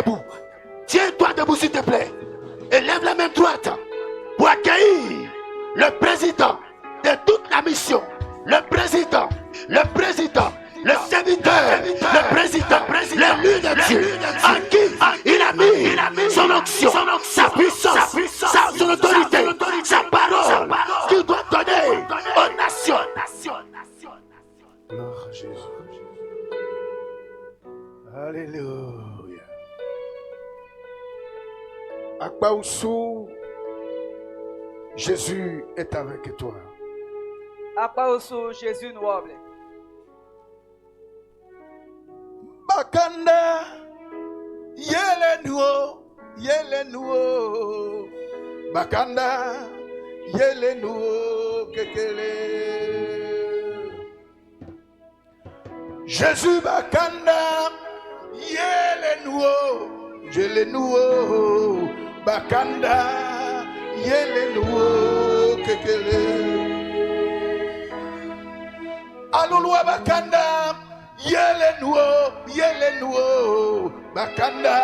debout. Tiens-toi debout, s'il te plaît. Et lève la main droite pour accueillir le président de toute la mission. Le président, le serviteur, le président, l'élu de Dieu, en qui il a mis son onction, sa puissance, son autorité, sa parole, qu'il doit donner aux nations. Gloire à Jésus. Alléluia. Akbaoussou, Jésus est avec toi. Akbaoussou, Jésus nous oble. Bakanda, yelenuo, yelenuo. Bakanda, yelenuo, kekele. Jésus Bakanda, yelenuo, yelenuo. Bakanda, yelenuo, kekele. Aluluwa Bakanda, yelenuo, Bakanda,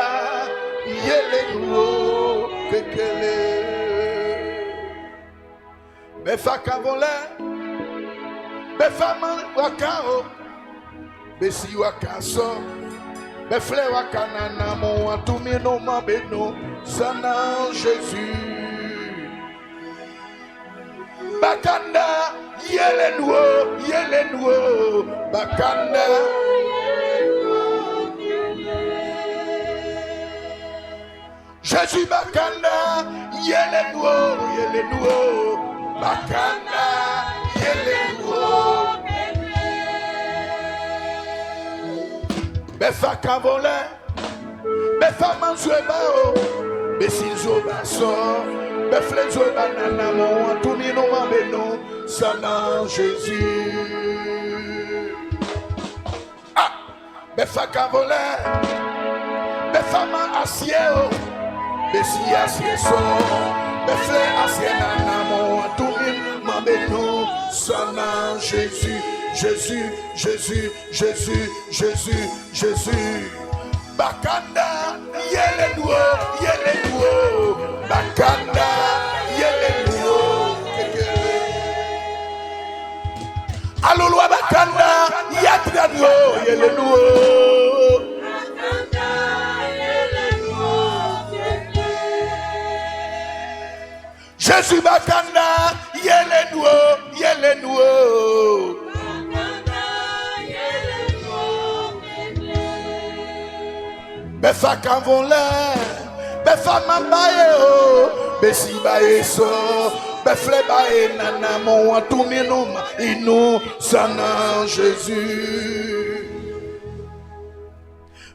yelenuo, kekele. Befa kavole, befa man wakao, besi wakaso, befle wakanana mo atumino mabeno, sana Jésus. Bakanda, yelenuo, Bakanda. Jésus Bakanda, yelenuo, Bakanda, yelenuo. Befa kavole, befa manzuebao, besizo baso. Beflezo banana mo atumino mabeno sana Jésus. Ah, befa kavole, befa ma asieo, besi asieso, befle asienana mo atumino mabeno sana Jésus, Jésus. Bakanda, yelenuo, Bakanda, yelenuo, kekele. Aluluwa Bakanda, yatranuo, yelenuo. Bakanda, yelenuo, kekele. Jésus Bakanda, yelenuo. Befa kanvole, befa mambaye o, besi baye so, befle baye nana mo atumino ma inu sana Jésus.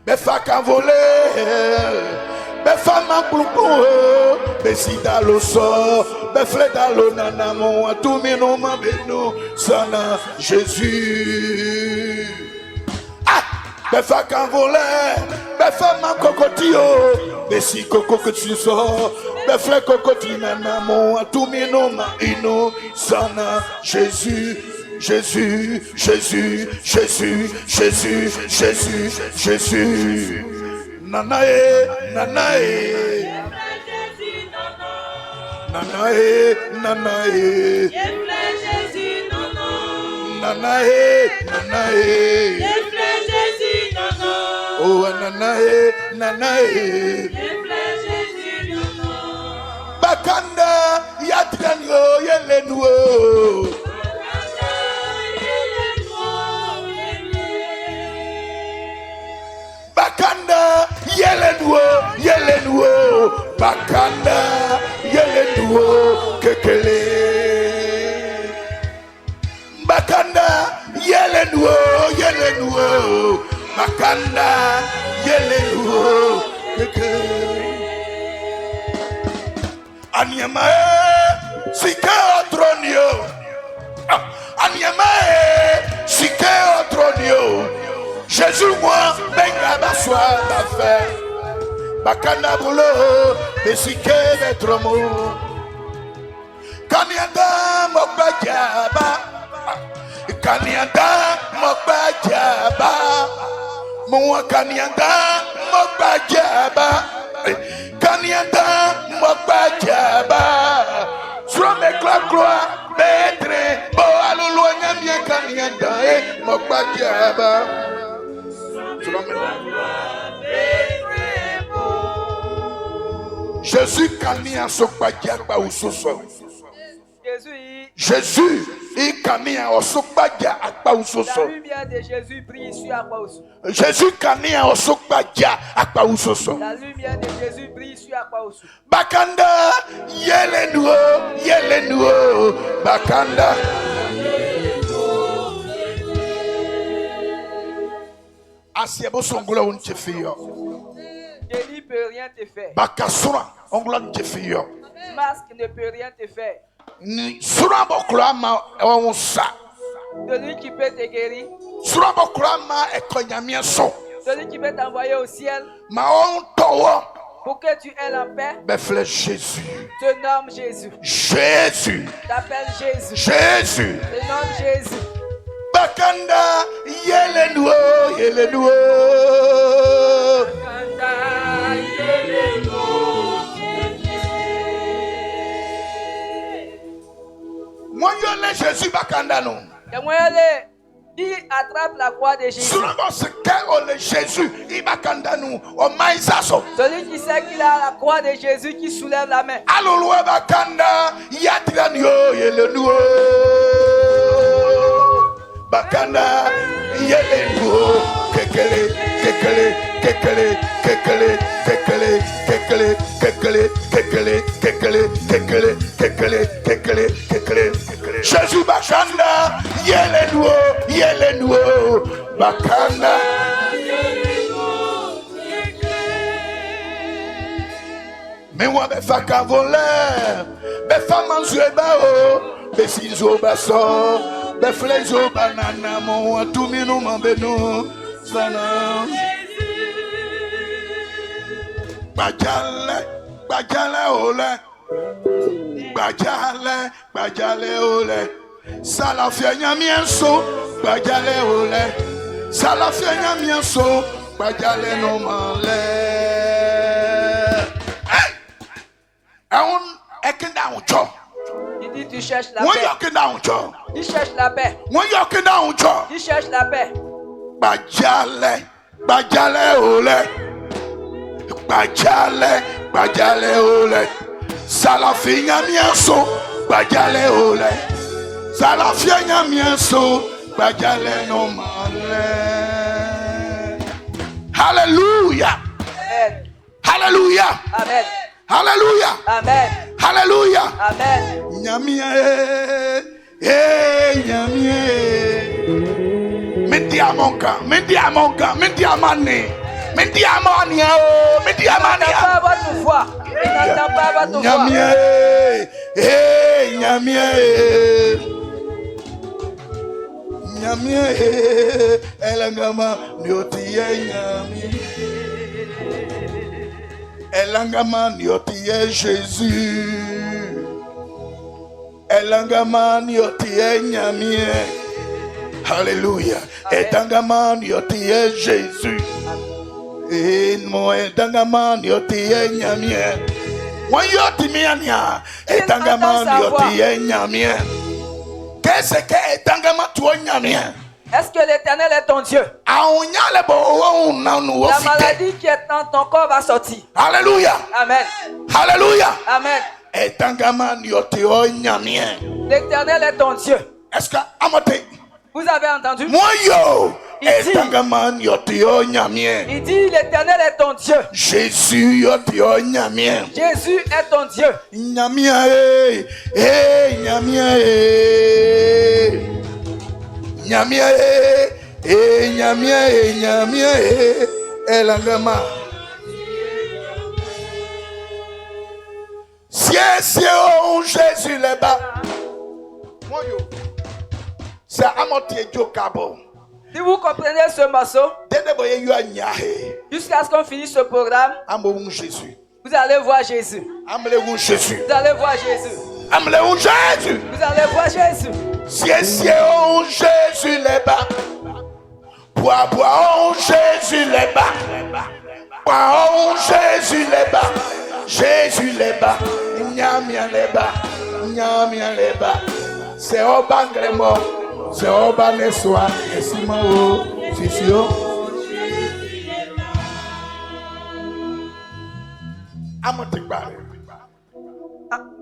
Befa kanvole, befa mankuluku o, besi dalo so, befle dalo nana mo atumino ma benu sana Jésus. Befa kanvole, befa man kokotio, besi koko que tu sors, befle kokoti nana mo atumino ma ino sana Jésus. Nanae. Oh, nanae. Bakanda, yatranyo, yelenuo. Bakanda, yelenuo. Bakanda, yelenuo, kekele. Bakanda, yelenuo. Bakanda, yelenuo, kekele. Anyamae, sike otronio. Anyamae, sike otronio. Jésus, moi, benga baswa bafe. Bakanda bulo, besike betromo. Kanyanda mokbajaba. Kanyanda mokbajaba. Mwa kanyanda mokbajaba. gloire, Bétré, Bo Alulu, Nyamia Kanyanda, et Mokbadiaba. Jésus Kania Sokbadiaba ou Soso. Jésus, il Kania Osokbadia Akba ou Soso. La lumière de Jésus brille sur Akbaosu. Jésus Kania Osokbadia Akba ou Soso. La lumière de Jésus brille sur Akbaosu. Bakanda, Yelenuo, Bakanda. Asiebo Songola Unchefio. Délit ne peut rien te faire. Bakasura, Ongla Unchefio. Masque ne peut rien te faire. Sura Boklama, Onsa. Celui qui peut te guérir. Sura Boklama, Ekonyamien So. Celui qui peut t'envoyer au ciel. Maon Towo. Pour que tu aies la paix. Befle Jésus. Te nomme Jésus. Jésus. T'appelles Jésus. Jésus. Te nomme Jésus. Bakanda, Yelenuo. Moi, je Jésus Bakanda non. Et moi, qui attrape la croix de Jésus. Jésus, il Bakanda nous. O Maïsaso. Celui qui sait qu'il a la croix de Jésus qui soulève la main. Alléluia Bakanda, Yatranio, Yelenuo. Bakanda, Yelenuo. Kekele. Jésus Bakanda, Yelenuo, Bakanda. Mais moi, me faka voleur, me femme en zuebao, me ciseaux basso, me flezo banana, mon tout minou, mon benou, sana. Bajale ole, bajale ole, salafia nyamienso, bajale ole, salafia nyamienso, bajale no male. Hey! On est down job. Il dit tu cherches la When paix. you down job. Il cherche la paix. When you down job. Il cherche la paix. Bajale ole. Bajale ole. Salafia nyamienso, bajale ole. Salafia nyamienso, bajale no male. Hallelujah. Amen. Hallelujah. Amen. Hallelujah. Amen. Hallelujah. Amen. Nyamie. Nyamie. Mendiamonka. Il n'entend pas votre voix. Il n'entend pas votre voix. Nyamie. Nyamie. Elangama nyotiye nyamie. Elangama nyotiye Jésus. Elangama nyotiye nyamie. Hallelujah. Elangama nyotiye Jésus. Elangama nyotiye nyamie. Wanyoti miania. Elangama nyotiye nyamie. Qu'est-ce que Elangama tuo nyamie? Est-ce que l'Éternel est ton Dieu? La maladie qui est dans ton corps va sortir. Alléluia. Amen. Alléluia. Amen. L'Éternel est ton Dieu. Est-ce que Amote? Vous avez entendu? Il dit l'Éternel est ton Dieu. Jésus Jésus est ton Dieu. Jésus là-bas. C'est Amote Jokabo. Si vous comprenez ce morceau, jusqu'à ce qu'on finisse ce programme, vous allez voir Jésus. Vous allez voir Jésus. Vous allez voir Jésus. Jésus là-bas. Jésus là-bas. Jésus là-bas. Jésus là-bas. Nyamialeba. C'est au bangremo. C'est au baneswa. Et si mao. Si sio.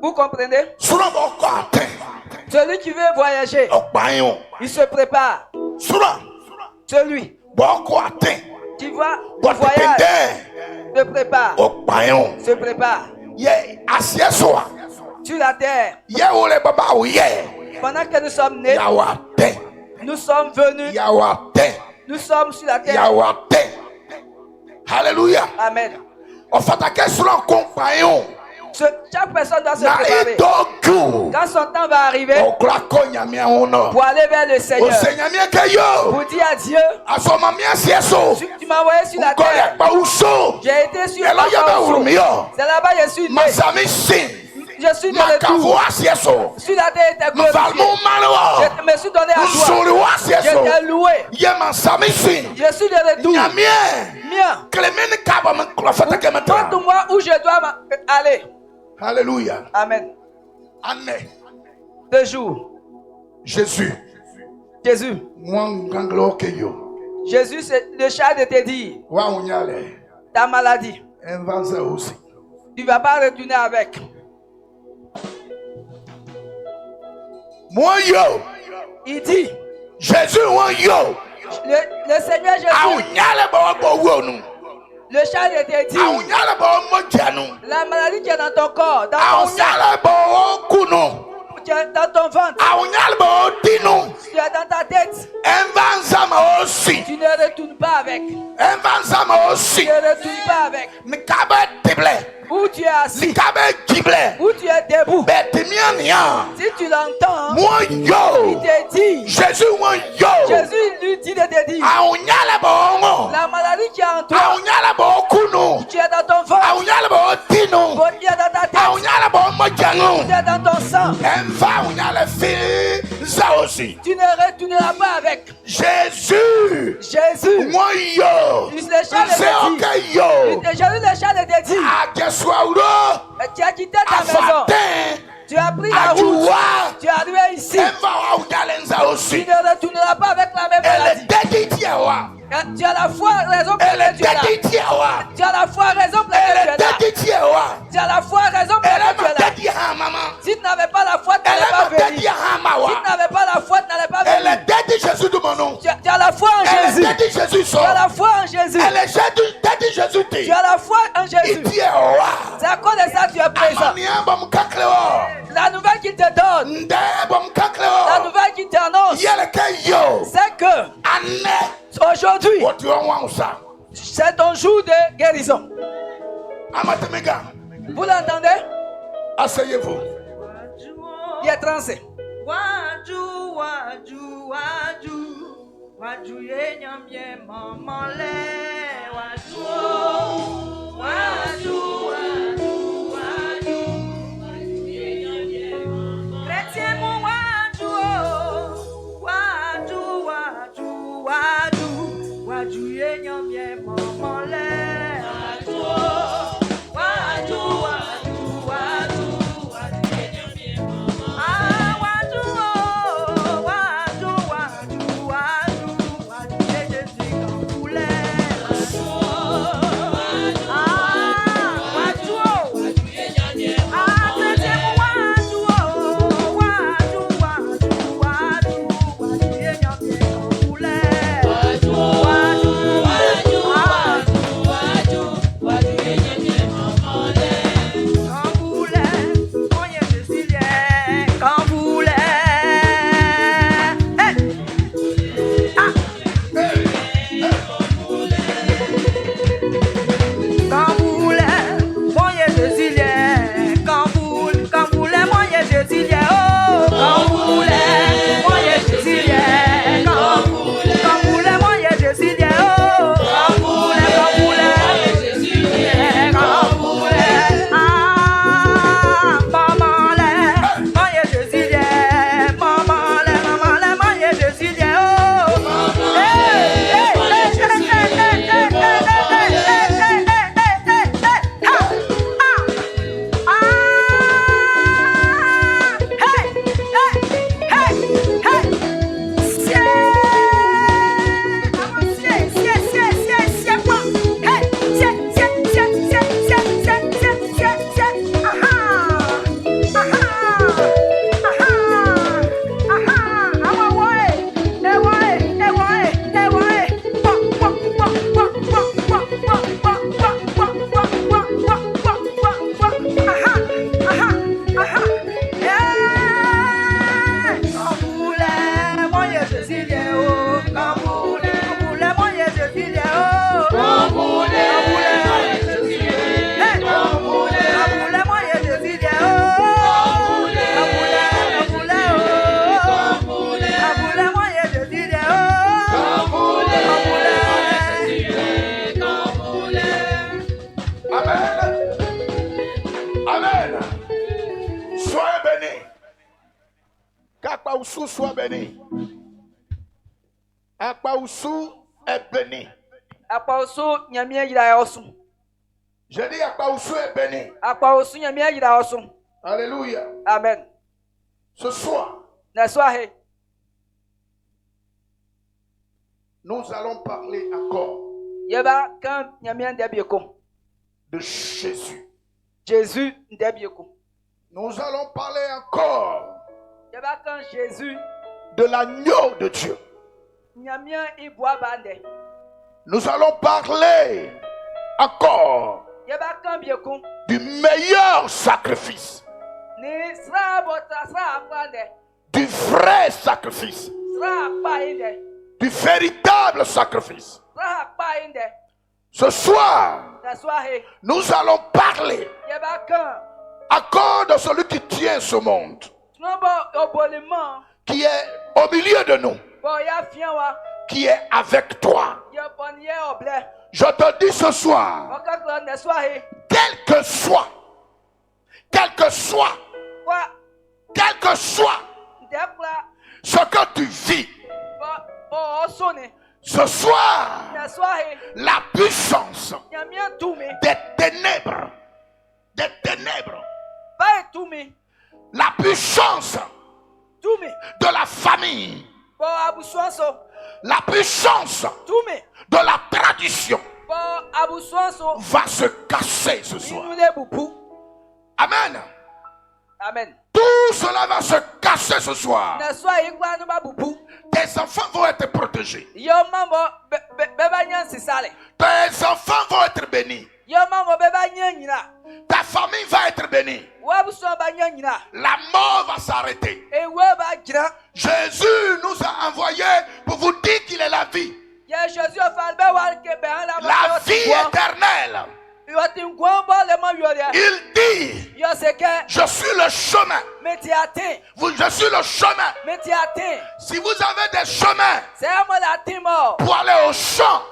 Vous comprenez? Celui qui veut voyager, il se prépare. Celui qui va voyager se prépare. Se prépare. Sur la terre. Pendant que nous sommes nés, nous sommes venus. Nous sommes sur la terre. Alléluia. Amen. Chaque personne doit se préparer. Quand son temps va arriver, pour aller vers le Seigneur, pour dire à Dieu, tu m'as envoyé sur la terre. J'ai été sur la terre. C'est là-bas que je suis né. Je suis de retour. Sur la terre était glorifié. Je me suis donné à toi. Je t'ai loué. Je suis de retour. Mien. Montre-moi où je dois aller. Alléluia. Amen. Année. 2 jours. Jésus. Jésus. Jésus, c'est le chat de te dire. Ta maladie. Tu ne vas pas retourner avec. Il dit. Jésus, le Seigneur Jésus. Le chat de te dit. La maladie qui est dans ton corps, dans ton sang, dans ton ventre, tu es dans ta tête. Tu ne retournes pas avec. Tu ne retournes pas avec. Où tu es assis, où tu es debout. Si tu l'entends, il te dit. Jésus lui dit de te dire. La maladie qui est en toi, tu es dans ton ventre, tu es dans ta tête, tu es dans ton sang. Tu ne retourneras pas avec. Jésus. Le chat de te dit. Tu as quitté ta maison. Tu as pris la route. Tu es arrivé ici. Tu ne retourneras pas avec la même maladie. Tu as la foi, raison pour laquelle tu es là. Tu as la foi, raison pour laquelle tu es là. Tu as la foi, raison pour laquelle tu es là. Si tu n'avais pas la foi, tu n'allais pas venir. Si tu n'avais pas la foi, tu n'allais pas venir. Tu as la foi en Jésus. Tu as la foi en Jésus. Tu as la foi en Jésus. C'est à cause de ça que tu es présent. La nouvelle qu'il te donne, la nouvelle qu'il t'annonce, c'est que aujourd'hui, c'est ton jour de guérison. Vous l'entendez? Asseyez-vous. Il est trancé. Akpaoussou soit béni. Akpaoussou est béni. Akpaoussou nyamia yira osu. Je dis Akpaoussou est béni. Akpaoussou nyamia yira osu. Alléluia. Amen. Ce soir, nous allons parler encore Yeba kan nyamia ndebieko. De Jésus. Jésus ndebieko. Nous allons parler encore Yeba kan Jésus de l'agneau de Dieu. Nyamia ibwa bande. Nous allons parler encore Yeba kan bieko. Du meilleur sacrifice. Ni sra bota sra bande. Du vrai sacrifice. Sra painde. Du véritable sacrifice. Sra painde. Ce soir, nous allons parler encore de celui qui tient ce monde, qui est au milieu de nous, qui est avec toi. Je te dis ce soir, quel que soit ce que tu vis, ce soir, la puissance des ténèbres, la puissance de la famille, la puissance de la tradition va se casser ce soir. Amen. Amen. Tout cela va se casser ce soir. Tes enfants vont être protégés. Tes enfants vont être bénis. Ta famille va être bénie. La mort va s'arrêter. Jésus nous a envoyés pour vous dire qu'il est la vie. La vie éternelle. Il dit, je suis le chemin. Je suis le chemin. Si vous avez des chemins pour aller au champ,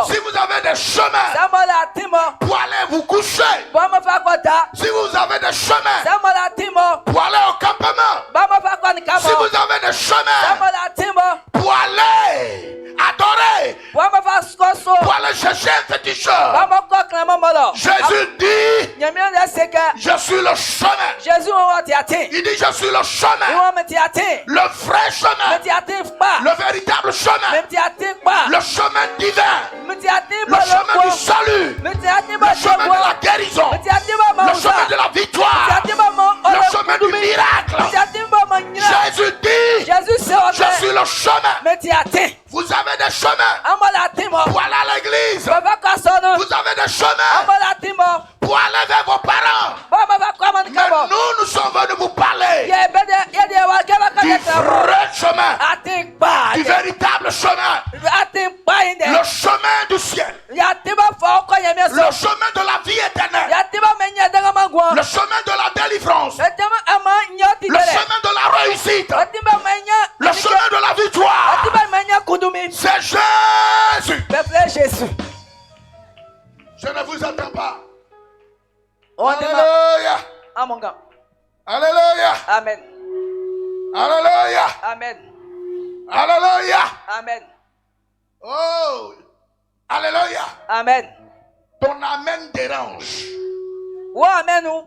si vous avez des chemins pour aller vous coucher, si vous avez des chemins pour aller au campement, si vous avez des chemins pour aller adorer, pour aller chercher un féticheur, Jésus dit, je suis le chemin. Il dit, je suis le chemin, le vrai chemin, le véritable chemin, le chemin divin, le chemin du salut, le chemin de la guérison, le chemin de la victoire, le chemin du miracle. Jésus dit, je suis le chemin. Vous avez des chemins pour aller à l'église. Vous avez des chemins pour aller vers vos parents. Mais nous sommes venus vous parler du vrai chemin, du véritable chemin, le chemin du ciel, le chemin de la vie éternelle, le chemin de la délivrance, le chemin de la réussite, le chemin de la victoire. C'est Jésus. Je ne vous attends pas. Alléluia. Alléluia. Amen. Alléluia. Amen. Alléluia. Amen. Oh. Alléluia. Amen. Ton amen dérange. Amen.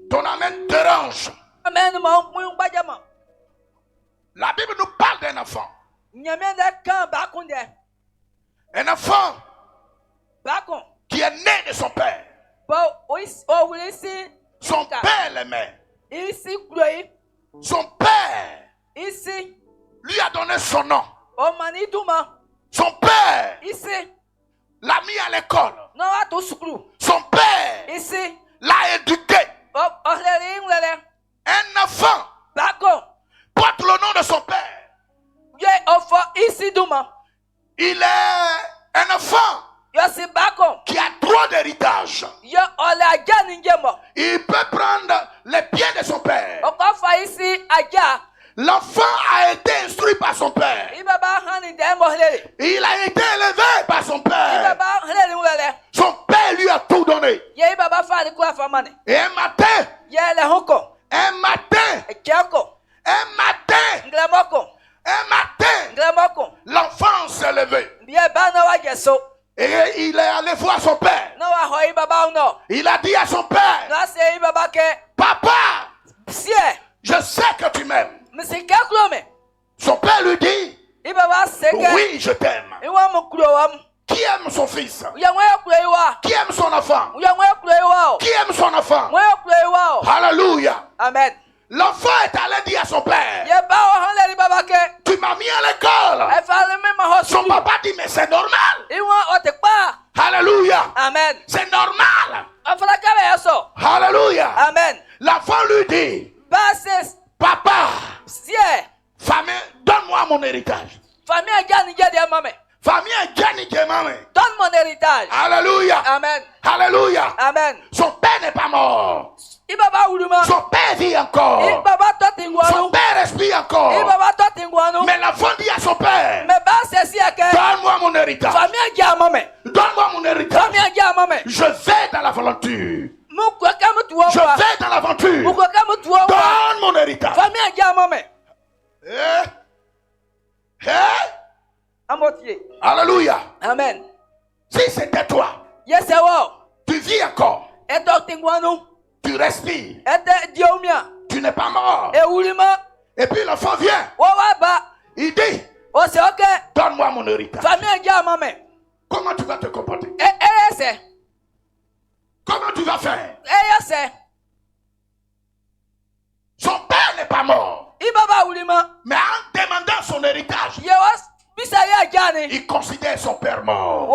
Ton amen dérange. Amen. La Bible nous parle d'un enfant. Un enfant qui est né de son père. Son père l'aimait. Son père lui a donné son nom. Son père l'a mis à l'école. Son père l'a éduqué. Un enfant porte le nom de son père. Il est un enfant qui a droit d'héritage. Il peut prendre les pieds de son père. L'enfant a été instruit par son père. Il a été élevé par son père. Son père lui a tout donné. Et un matin, Un matin, l'enfant s'est levé. Et il est allé voir son père. Il a dit à son père, papa, je sais que tu m'aimes. Son père lui dit, oui, je t'aime. Qui aime son fils? Qui aime son enfant? Qui aime son enfant? Alléluia. Amen. L'enfant est allé dire à son père, tu m'as mis à l'école. Son papa dit, mais c'est normal. Alléluia. Amen. C'est normal. Alléluia. Amen. L'enfant lui dit, papa, famille, donne-moi mon héritage. Famille Gianni Gemame. Donne mon héritage. Alléluia. Amen. Alléluia. Amen. Son père n'est pas mort. Son père vit encore. Son père respire encore. Mais l'enfant dit à son père, donne-moi mon héritage. Donne-moi mon héritage. Je vais dans l'aventure. Je vais dans l'aventure. Donne mon héritage. Alléluia. Amen. Si c'était toi, tu vis encore. Tu respires. Tu n'es pas mort. Et puis l'enfant vient. Il dit, donne-moi mon héritage. Comment tu vas te comporter? Comment tu vas faire? Son père n'est pas mort. Mais en demandant son héritage, il considère son père mort.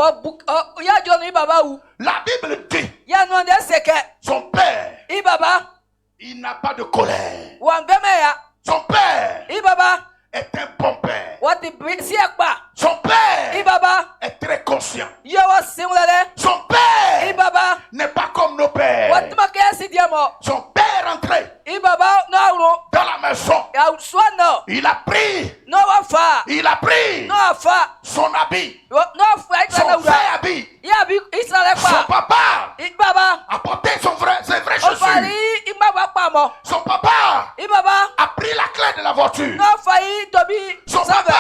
La Bible dit, son père, il n'a pas de colère. Son père est un bon père. Son père est très conscient. Son père n'est pas comme nos pères. Son père est entré dans la maison. Il a pris son habit, son vrai habit. Son papa a porté ses vraies chaussures. Son papa a pris la clé de la voiture. Son papa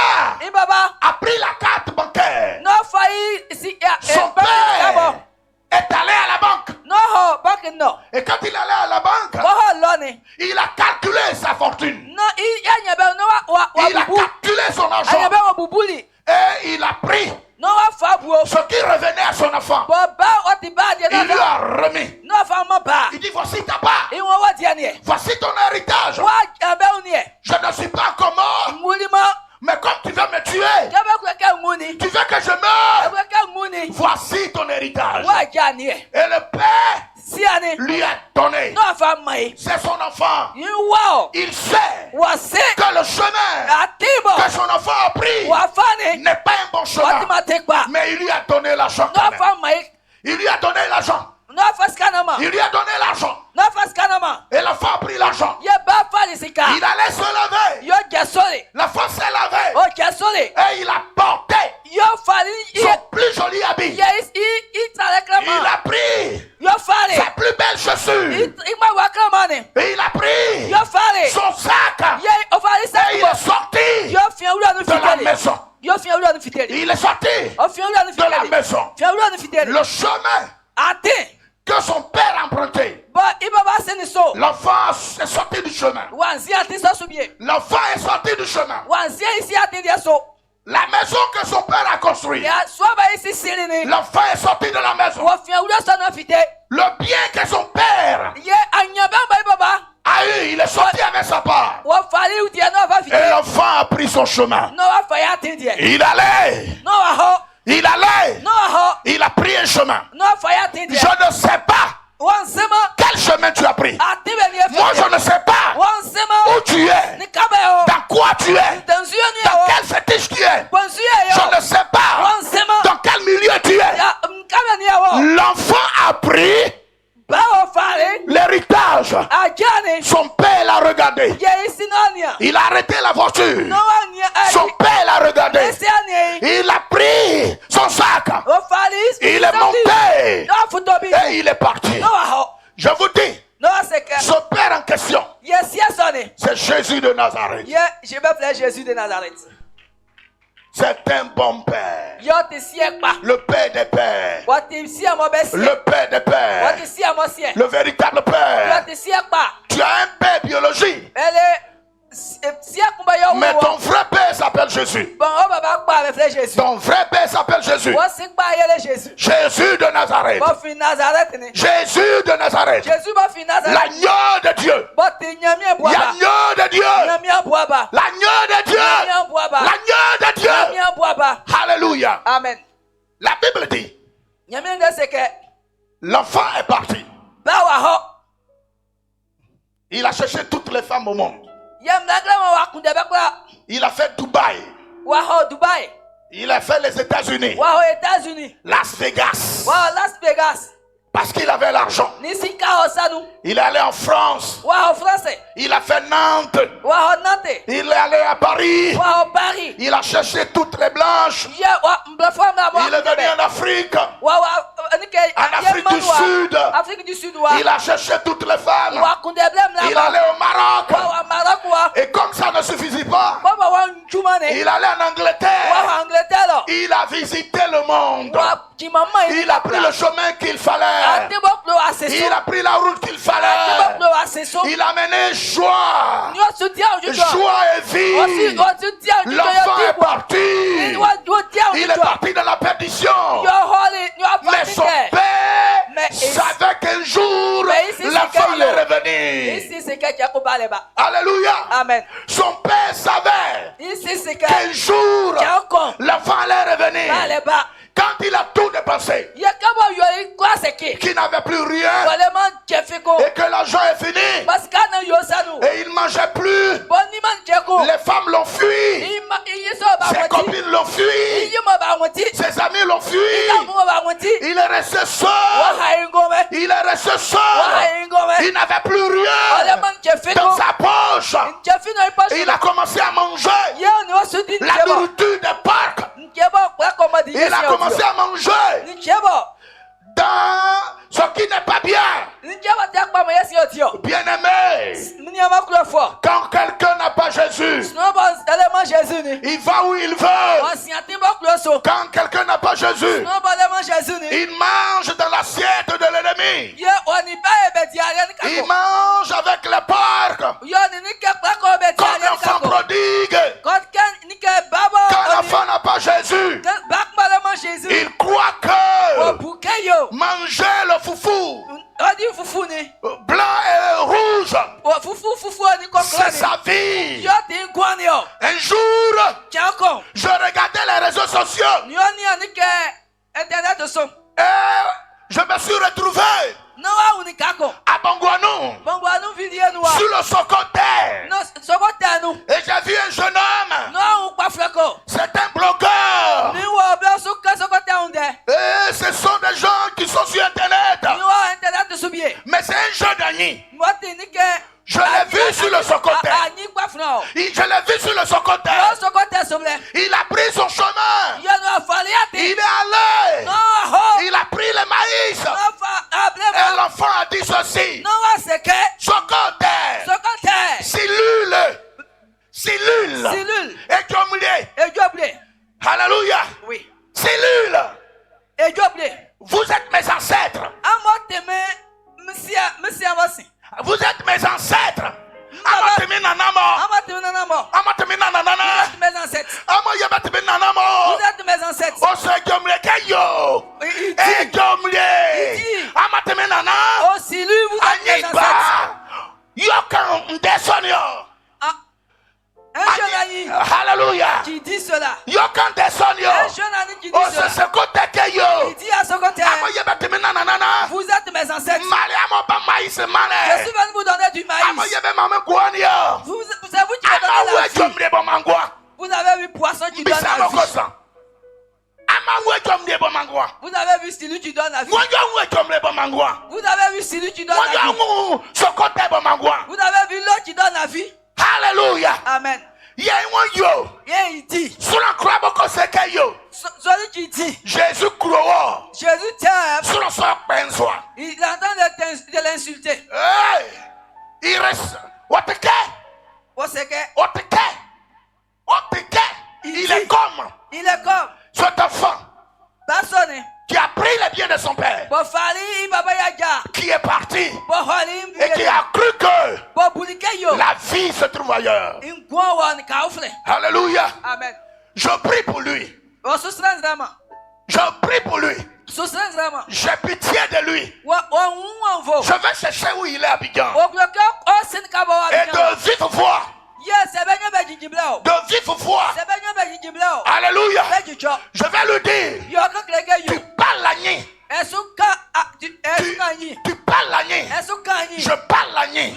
a pris la carte bancaire. Son père est allé à la banque. Et quand il est allé à la banque, il a calculé sa fortune. Il a calculé son argent. Et il a pris ce qui revenait à son enfant. Il lui a remis. Il dit, voici ta part. Voici ton héritage. Je ne suis pas encore mort. Mais comme tu veux me tuer, tu veux que je meure. Voici ton héritage. Et le père lui a donné. C'est son enfant. Il sait que le chemin que son enfant a pris n'est pas un bon chemin. Mais il lui a donné l'argent. Il lui a donné l'argent. Il lui a donné l'argent. Et l'enfant a pris l'argent. Il allait se lever. L'enfant s'est levé. Et il a porté son plus joli habit. Il a pris sa plus belle chaussure. Et il a pris son sac. Et il est sorti de la maison. Il est sorti de la maison. Le chemin que son père a emprunté, l'enfant est sorti du chemin. L'enfant est sorti du chemin. La maison que son père a construite, l'enfant est sorti de la maison. Le bien que son père a eu, il est sorti avec sa part. Et l'enfant a pris son chemin. Il allait. Il a pris un chemin. Je ne sais pas quel chemin tu as pris. Moi je ne sais pas où tu es, dans quoi tu es, dans quel fétiche tu es. Je ne sais pas dans quel milieu tu es. L'enfant a pris l'héritage. Son père l'a regardé. Il a arrêté la voiture. Son père l'a regardé. Il a pris son sac. Il est monté. Et il est parti. Je vous dis, ce père en question, Jésus de Nazareth. Je vais faire Jésus de Nazareth. C'est un bon père. Le père des pères. Le père des pères. Le véritable père. Tu as un père biologique. Mais ton vrai père s'appelle Jésus. Ton vrai père s'appelle Jésus. Jésus de Nazareth. Jésus de Nazareth. L'agneau de Dieu. L'agneau de Dieu. L'agneau de Dieu. L'agneau de Dieu. Alléluia. Amen. La Bible dit, l'enfant est parti. Il a cherché toutes les femmes au monde. Il a fait Dubaï. Il a fait les États-Unis. Las Vegas. Parce qu'il avait l'argent. Il est allé en France. Il a fait Nantes. Il est allé à Paris. Il a cherché toutes les blanches. Il est venu en Afrique. En Afrique du Sud. Il a cherché toutes les femmes. Il est allé au Maroc. Et comme ça ne suffisait pas, il allait en Angleterre. Il a visité le monde. Il a pris le chemin qu'il fallait. Il a pris la route qu'il fallait. Il a mené joie. Joie et vie. L'enfant est parti. Il est parti dans la perdition. Mais son père savait qu'un jour l'enfant allait revenir. Alléluia. Amen. Son père savait qu'un jour l'enfant allait revenir. Quand il a tout dépensé, qu'il n'avait plus rien, et que l'argent est fini, et il ne mangeait plus, les femmes l'ont fui, ses copines l'ont fui, ses amis l'ont fui, il est resté seul, il n'avait plus rien dans sa poche, il a commencé à manger la nourriture des parcs. Il a commencé à manger dans ce qui n'est pas bien. Bien-aimé, quand quelqu'un n'a pas Jésus, il va où il veut. Quand quelqu'un n'a pas Jésus, il mange dans l'assiette de l'ennemi. Il mange avec les porcs. Comme l'enfant prodigue. Quand l'enfant n'a pas Jésus, il croit que manger le foufou blanc et rouge, c'est sa vie. Un jour, je regardais les réseaux sociaux et je me suis retrouvé à Bongouanou, sur le Socoter, et j'ai vu un jeune homme. C'est un blogueur, et ce sont des gens qui sont sur internet, mais c'est un jeune ami. Je l'ai vu sur le Socoter. Je l'ai vu sur le Socoter. Il a pris son chemin. Il est allé. Il a pris le maïs. Et l'enfant a dit ceci. Socoter. Cellule. Et Diomlé. Alléluia. Oui. Cellule. Vous êtes mes ancêtres. Vous êtes mes ancêtres. Vous êtes mes ancêtres. Alléluia. Qui dit cela? Un jeune ami qui dit cela. Il dit à Socoter, vous êtes mes ancêtres. Je suis venu vous donner du maïs. C'est vous qui me donnez la vie. Vous avez vu poisson qui donne la vie. Vous avez vu celui qui donne la vie. Vous avez vu celui qui donne la vie. Vous avez vu l'autre qui donne la vie. Alléluia. Amen. Il dit. Celui qui dit. Jésus croit. t'aime. Il entend de l'insulter. Il reste. Il est comme cet enfant qui a pris les biens de son père, qui est parti et qui a cru que la vie se trouve ailleurs. Alléluia. Amen. Je prie pour lui. Je prie pour lui. J'ai pitié de lui. Je vais chercher où il est à Abidjan. Et de vive voix. De vive voix. Alléluia. Je vais lui dire. Tu parles la nuit. Tu parles la nuit. Je parle la nuit.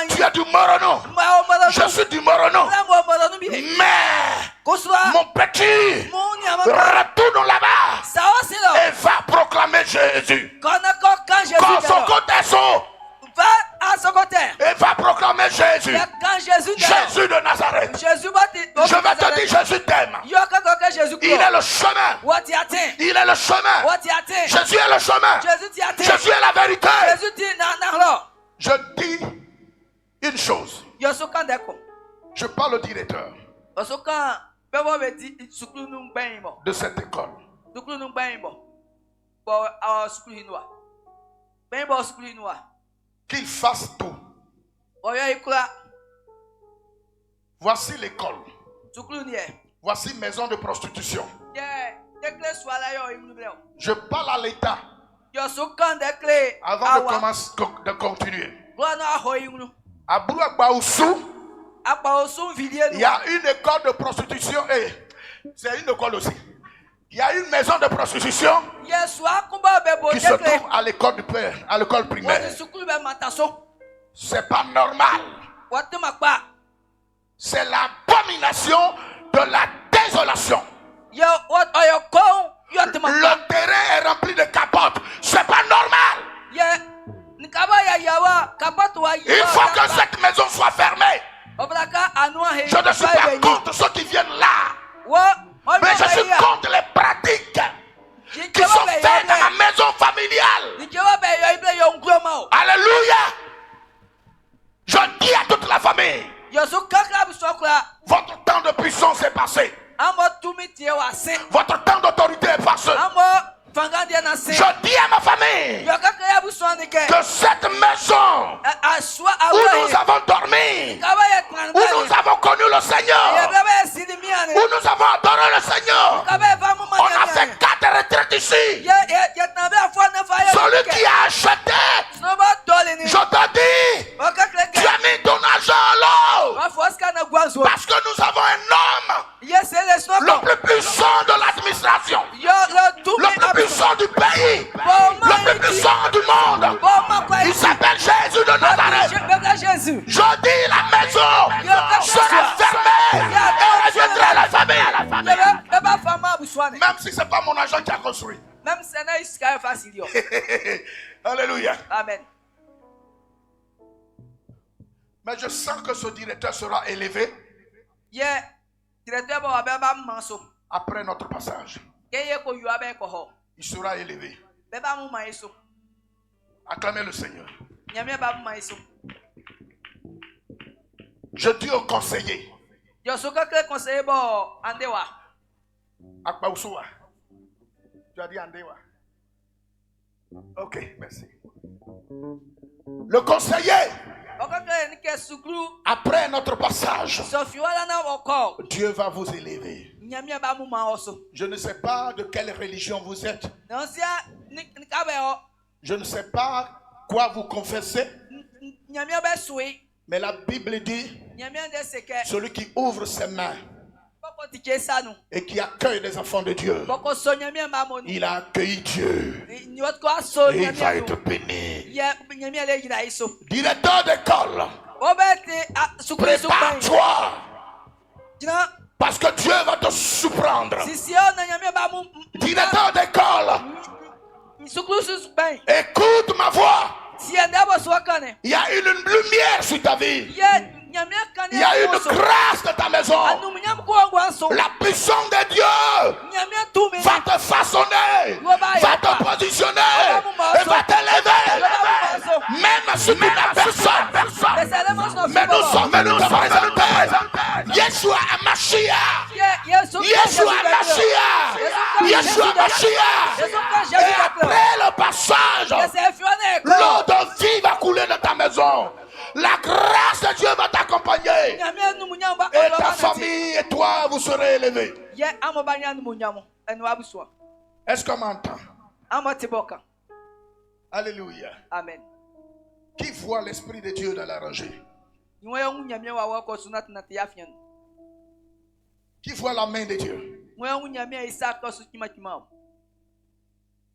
Tu es du Morono. Je suis du Morono. Mais mon petit, retourne là-bas et va proclamer Jésus. Quand son côté son, et va proclamer Jésus. Jésus de Nazareth. Je vais te dire, Jésus t'aime. Il est le chemin. Il est le chemin. Jésus est le chemin. Jésus est la vérité. Je dis une chose. Je parle au directeur de cette école. Qu'il fasse tout. Voici l'école. Voici maison de prostitution. Je parle à l'État avant de continuer. À Brouabaoussou, il y a une école de prostitution et c'est une école aussi. Il y a une maison de prostitution qui se trouve à l'école du père, à l'école primaire. C'est pas normal. C'est l'abomination de la désolation. Le terrain est rempli de capotes. C'est pas normal. Il faut que cette maison soit fermée. Je ne suis pas contre ceux qui viennent là. Mais je suis contre les pratiques qui sont faites dans la maison familiale. Alléluia. Je dis à toute la famille, votre temps de puissance est passé. Votre temps d'autorité est passé. Je dis à ma famille que cette maison où nous avons dormi, où nous avons connu le Seigneur, où nous avons adoré le Seigneur, on a fait 4 retraites ici. Celui qui a acheté, je te dis, tu as mis ton argent à l'eau. Parce que nous avons un homme, le plus puissant de l'administration, le plus puissant du pays, le plus puissant du monde. Il s'appelle Jésus de Nazareth. Je dis, la maison sera fermée et reviendra à la famille. Même si ce n'est pas mon agent qui a construit. Alléluia. Amen. Mais je sens que ce directeur sera élevé après notre passage. Il sera élevé. Acclamez le Seigneur. Je dis aux conseillers. Akbaousoua. Tu as dit Andewa. Ok, merci. Le conseiller, après notre passage, Dieu va vous élever. Je ne sais pas de quelle religion vous êtes. Je ne sais pas quoi vous confessez. Mais la Bible dit, celui qui ouvre ses mains et qui accueille les enfants de Dieu, il a accueilli Dieu et il va être béni. Directeur d'école, prépare-toi parce que Dieu va te surprendre. Directeur d'école, écoute ma voix. Il y a une lumière sur ta vie. Il y a une grâce de ta maison. La puissance de Dieu va te façonner, va te positionner et va t'élever. Même si tu n'as personne. Mais nous sommes Yeshua Mashiach. Et après le passage, l'eau de vie va couler dans ta maison. La grâce de Dieu va t'accompagner. Et ta famille et toi, vous serez élevés. Est-ce qu'on m'entend? Alléluia. Amen. Qui voit l'Esprit de Dieu dans la rangée? Qui voit la main de Dieu?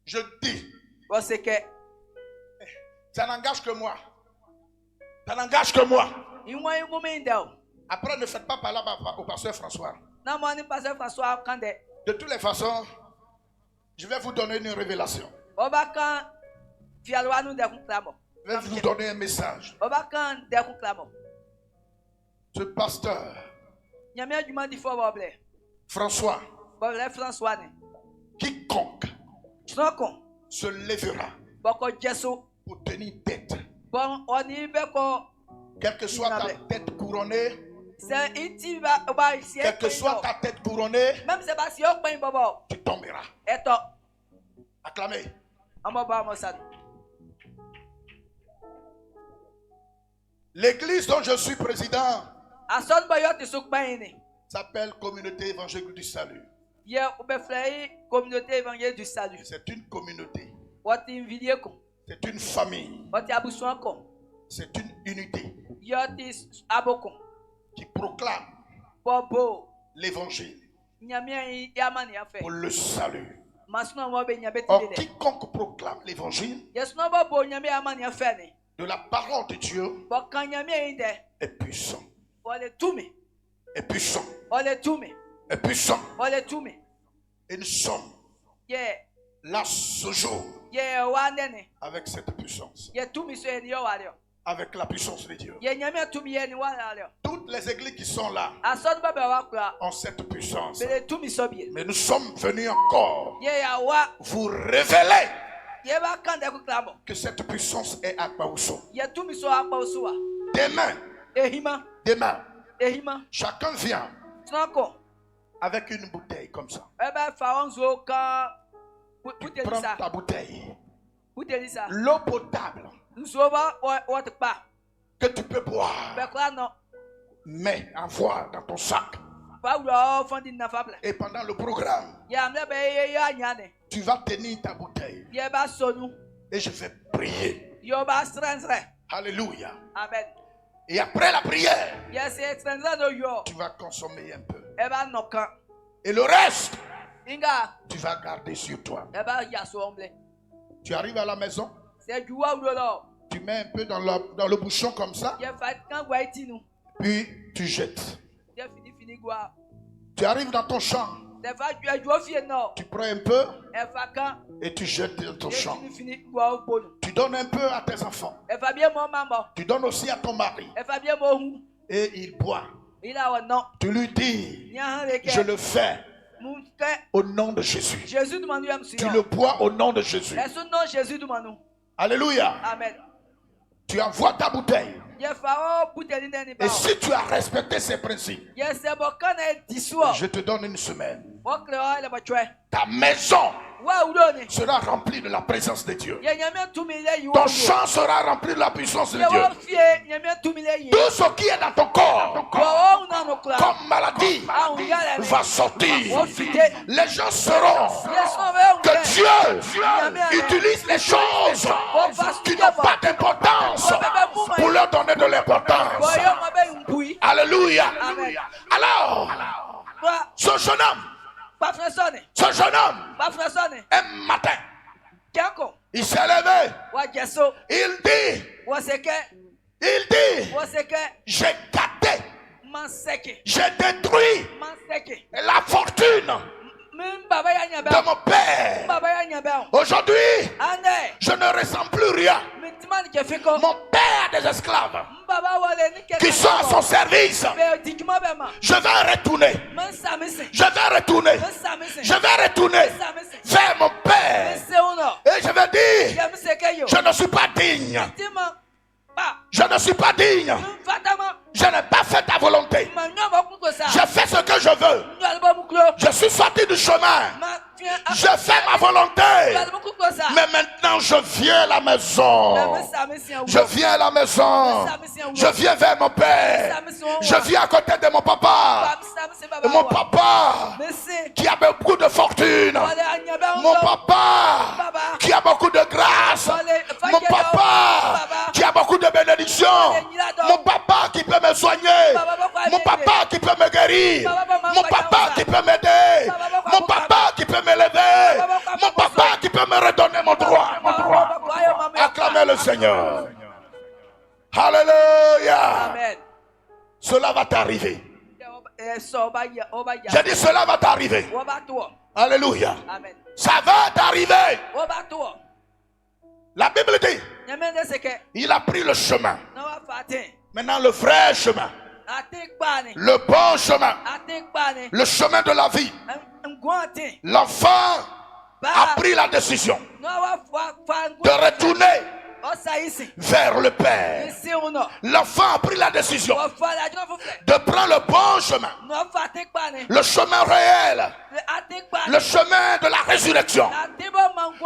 Je dis, ça n'engage que moi. Ça n'engage que moi. Après, ne faites pas parler au pasteur François. De toutes les façons, je vais vous donner une révélation. Je vais vous donner un message. Ce pasteur François, quiconque se lèvera pour tenir tête, quelle que soit ta tête couronnée, quelle que soit ta tête couronnée, tu tomberas. Acclamez. L'église dont je suis président s'appelle Communauté Évangélique du Salut. C'est une communauté. C'est une famille. C'est une unité qui proclame l'évangile pour le salut. Or, quiconque proclame l'évangile de la parole de Dieu est puissant. Est puissant. Est puissant. Et nous sommes là ce jour avec cette puissance. Avec la puissance de Dieu. Toutes les églises qui sont là ont cette puissance. Mais nous sommes venus encore vous révéler que cette puissance est à Baousso. Demain, chacun vient avec une bouteille comme ça. Tu prends ta bouteille. L'eau potable que tu peux boire, mais avoir dans ton sac. Et pendant le programme, tu vas tenir ta bouteille. Et je vais prier. Alléluia. Amen. Et après la prière, tu vas consommer un peu. Et le reste, tu vas garder sur toi. Tu arrives à la maison, tu mets un peu dans le bouchon comme ça, puis tu jettes. Tu arrives dans ton champ, tu prends un peu et tu jettes dans ton champ. Tu donnes un peu à tes enfants. Tu donnes aussi à ton mari. Et il boit. Tu lui dis, je le fais au nom de Jésus. Tu le bois au nom de Jésus. Alléluia. Amen. Tu envoies ta bouteille. Et si tu as respecté ces principes, je te donne une semaine. Ta maison sera remplie de la présence de Dieu. Ton champ sera rempli de la puissance de Dieu. Tout ce qui est dans ton corps comme maladie va sortir. Les gens sauront que Dieu utilise les choses qui n'ont pas d'importance pour leur donner de l'importance. Alléluia. Alors, ce jeune homme, un matin, il s'est levé. Il dit, j'ai gâté, j'ai détruit la fortune de mon père. Aujourd'hui, je ne ressens plus rien. Mon père a des esclaves qui sont à son service. Je vais retourner. Vers mon père. Et je vais dire, je ne suis pas digne. Je ne suis pas digne Je n'ai pas fait ta volonté. Je fais ce que je veux. Je suis sorti du chemin. Je fais ma volonté. Mais maintenant je viens à la maison. Je viens à la maison. Je viens vers mon père. Je viens à côté de mon papa. Mon papa qui a beaucoup de fortune. Mon papa qui a beaucoup de grâce. Mon papa qui a beaucoup de bénédictions. Mon papa qui peut me soigner. Mon papa qui peut me guérir. Mon papa qui peut m'aider. Mon papa qui peut m'élever. Mon papa qui peut me redonner mon droit. Acclamez le Seigneur. Alléluia. Amen. Cela va t'arriver. J'ai dit cela va t'arriver. Alléluia. Amen. Ça va t'arriver. La Bible dit, il a pris le chemin. Maintenant le vrai chemin. Le bon chemin. Le chemin de la vie. L'enfant a pris la décision de retourner vers le Père. L'enfant a pris la décision de prendre le bon chemin, le chemin réel, le chemin de la résurrection,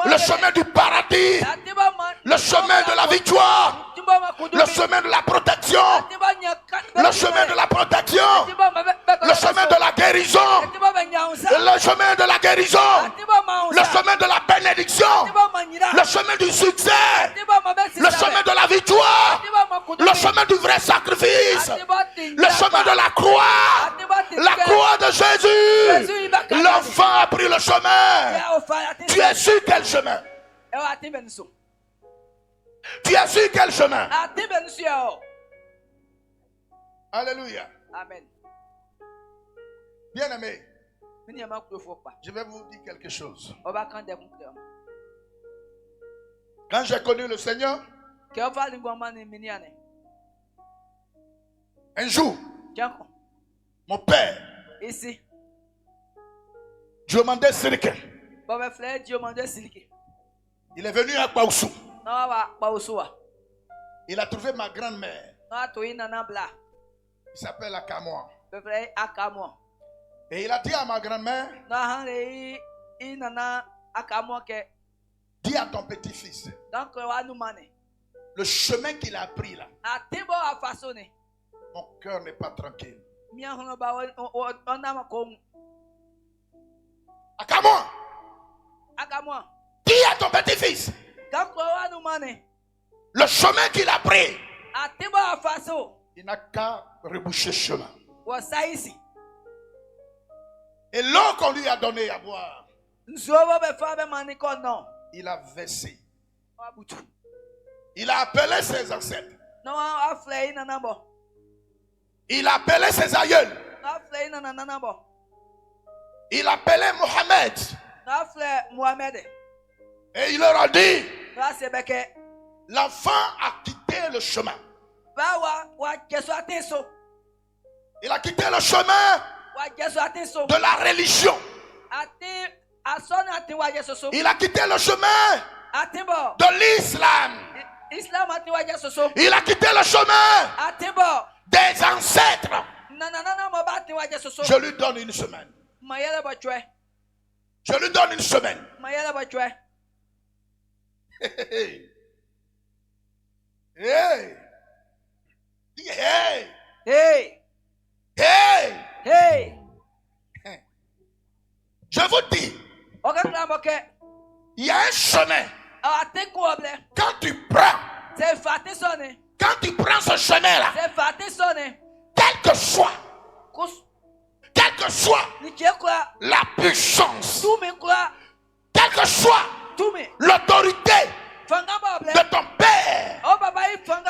le chemin du paradis, le chemin de la victoire, le chemin de la protection, le chemin de la protection, le chemin de la guérison, le chemin de la guérison, le chemin de la bénédiction, le chemin du succès, le chemin de la victoire, le chemin du vrai sacrifice, le chemin de la croix de Jésus. L'enfant a pris le chemin. Tu es sur quel chemin? Tu es sur quel chemin? Alléluia. Amen. Bien aimé, je vais vous dire quelque chose. Quand j'ai connu le Seigneur, un jour, mon père, Diomandé Sirike, il est venu à Kwaoussou. Il a trouvé ma grand-mère. Il s'appelle Akamoa. Et il a dit à ma grand-mère, dis à ton petit-fils, le chemin qu'il a pris là, mon cœur n'est pas tranquille. Akamoa, dis à ton petit-fils, le chemin qu'il a pris, il n'a qu'à reboucher chemin. Et l'eau qu'on lui a donné à boire, il a versé. Il a appelé ses ancêtres. Il a appelé ses aïeuls. Il a appelé Mohamed. Et il leur a dit, l'enfant a quitté le chemin. Il a quitté le chemin de la religion. Il a quitté le chemin de l'islam. Il a quitté le chemin des ancêtres. Je lui donne une semaine. Je lui donne une semaine. Hey. Hey. Hey. Hey. Hey. Je vous dis, il y a un chemin. Quand tu prends ce chemin-là, quelle que soit la puissance, quelle que soit l'autorité de ton père,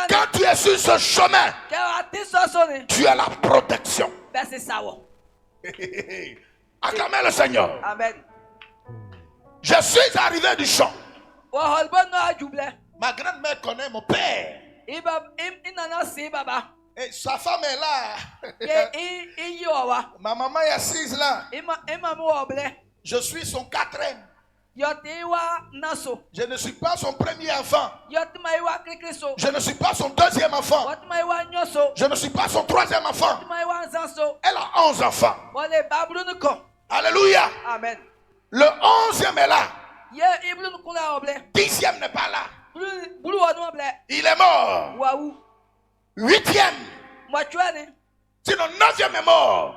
quand tu es sur ce chemin, tu as la protection. Acclamez le Seigneur. Amen. Je suis arrivé du champ. Ma grand-mère connaît mon père. Et sa femme est là. Ma maman est assise là. Je suis son quatrième. Je ne suis pas son premier enfant. Je ne suis pas son deuxième enfant. Je ne suis pas son troisième enfant. Elle a 11 enfants. Alléluia. Amen. Le 11e est là. 10e n'est pas là. Il est mort. 8e. Sinon 9e est mort.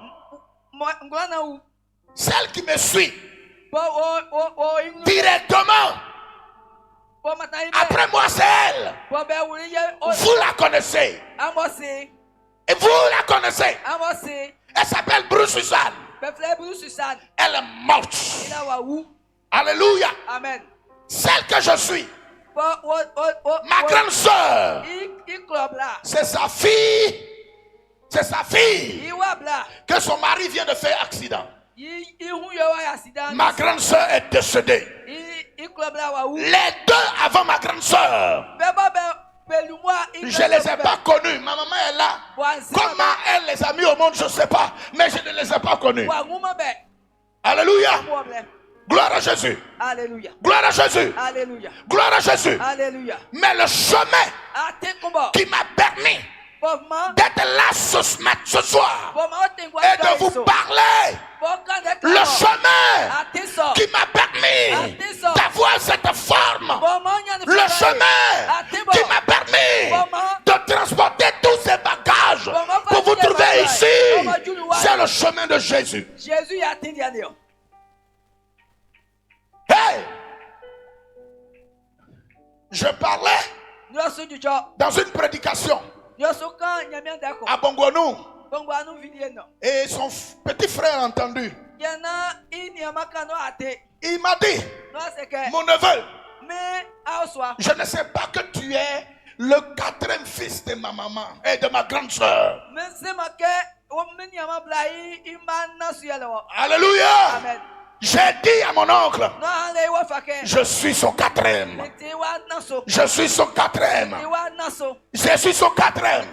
Celle qui me suit directement après moi, c'est elle. Vous la connaissez. Et vous la connaissez. Elle s'appelle Bruce Suzanne. Elle est morte. Alléluia. Amen. Celle que je suis, ma grande soeur, c'est sa fille. C'est sa fille que son mari vient de faire accident. Ma grande soeur est décédée. Les deux avant ma grande soeur, je ne les ai pas connus. Ma maman est là. Comment elle les a mis au monde, je ne sais pas. Mais je ne les ai pas connus. Alléluia. Gloire à Jésus. Alléluia. Gloire à Jésus. Alléluia. Gloire à Jésus. Alléluia. Mais le chemin qui m'a permis d'être là ce soir et de vous parler, le chemin qui m'a permis d'avoir cette forme, le chemin qui m'a permis de transporter tous ces bagages pour vous trouver ici, c'est le chemin de Jésus. Hey! Je parlais dans une prédication à Bongonou et son petit frère a entendu. Il m'a dit, mon neveu, je ne sais pas que tu es le 4e fils de ma maman et de ma grande soeur. Alléluia. Amen. J'ai dit à mon oncle, je suis son 4e. Je suis son 4e. Je suis son 4e.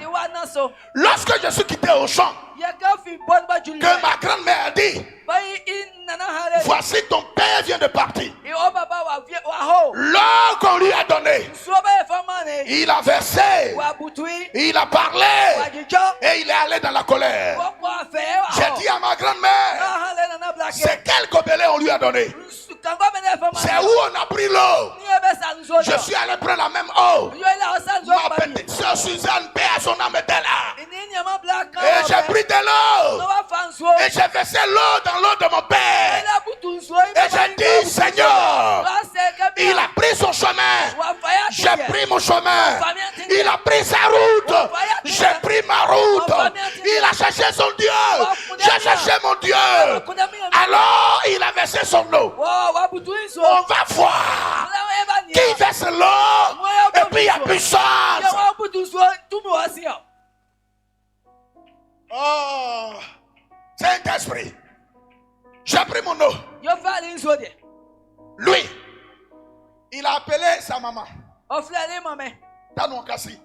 Lorsque je suis quitté au champ, que ma grand-mère a dit, voici ton père vient de partir. L'or qu'on lui a donné, il a versé, il a parlé et il est allé dans la colère. J'ai dit à ma grand-mère, c'est quel gobelet on lui a donné? C'est où on a pris l'eau? Je suis allé prendre la même eau. Ma petite soeur Suzanne, paix à son âme, était là. Et j'ai pris de l'eau. Et j'ai versé l'eau dans l'eau de mon père. Et j'ai dit, Seigneur, il a pris son chemin. J'ai pris mon chemin. Il a pris sa route. J'ai pris ma route. Il a cherché son Dieu. J'ai cherché mon Dieu. Alors il a versé son eau. On va voir qui verse l'eau et puis il y a puissance. Oh, Saint-Esprit, j'ai pris mon eau. Lui, il a appelé sa maman. Tanouakasi.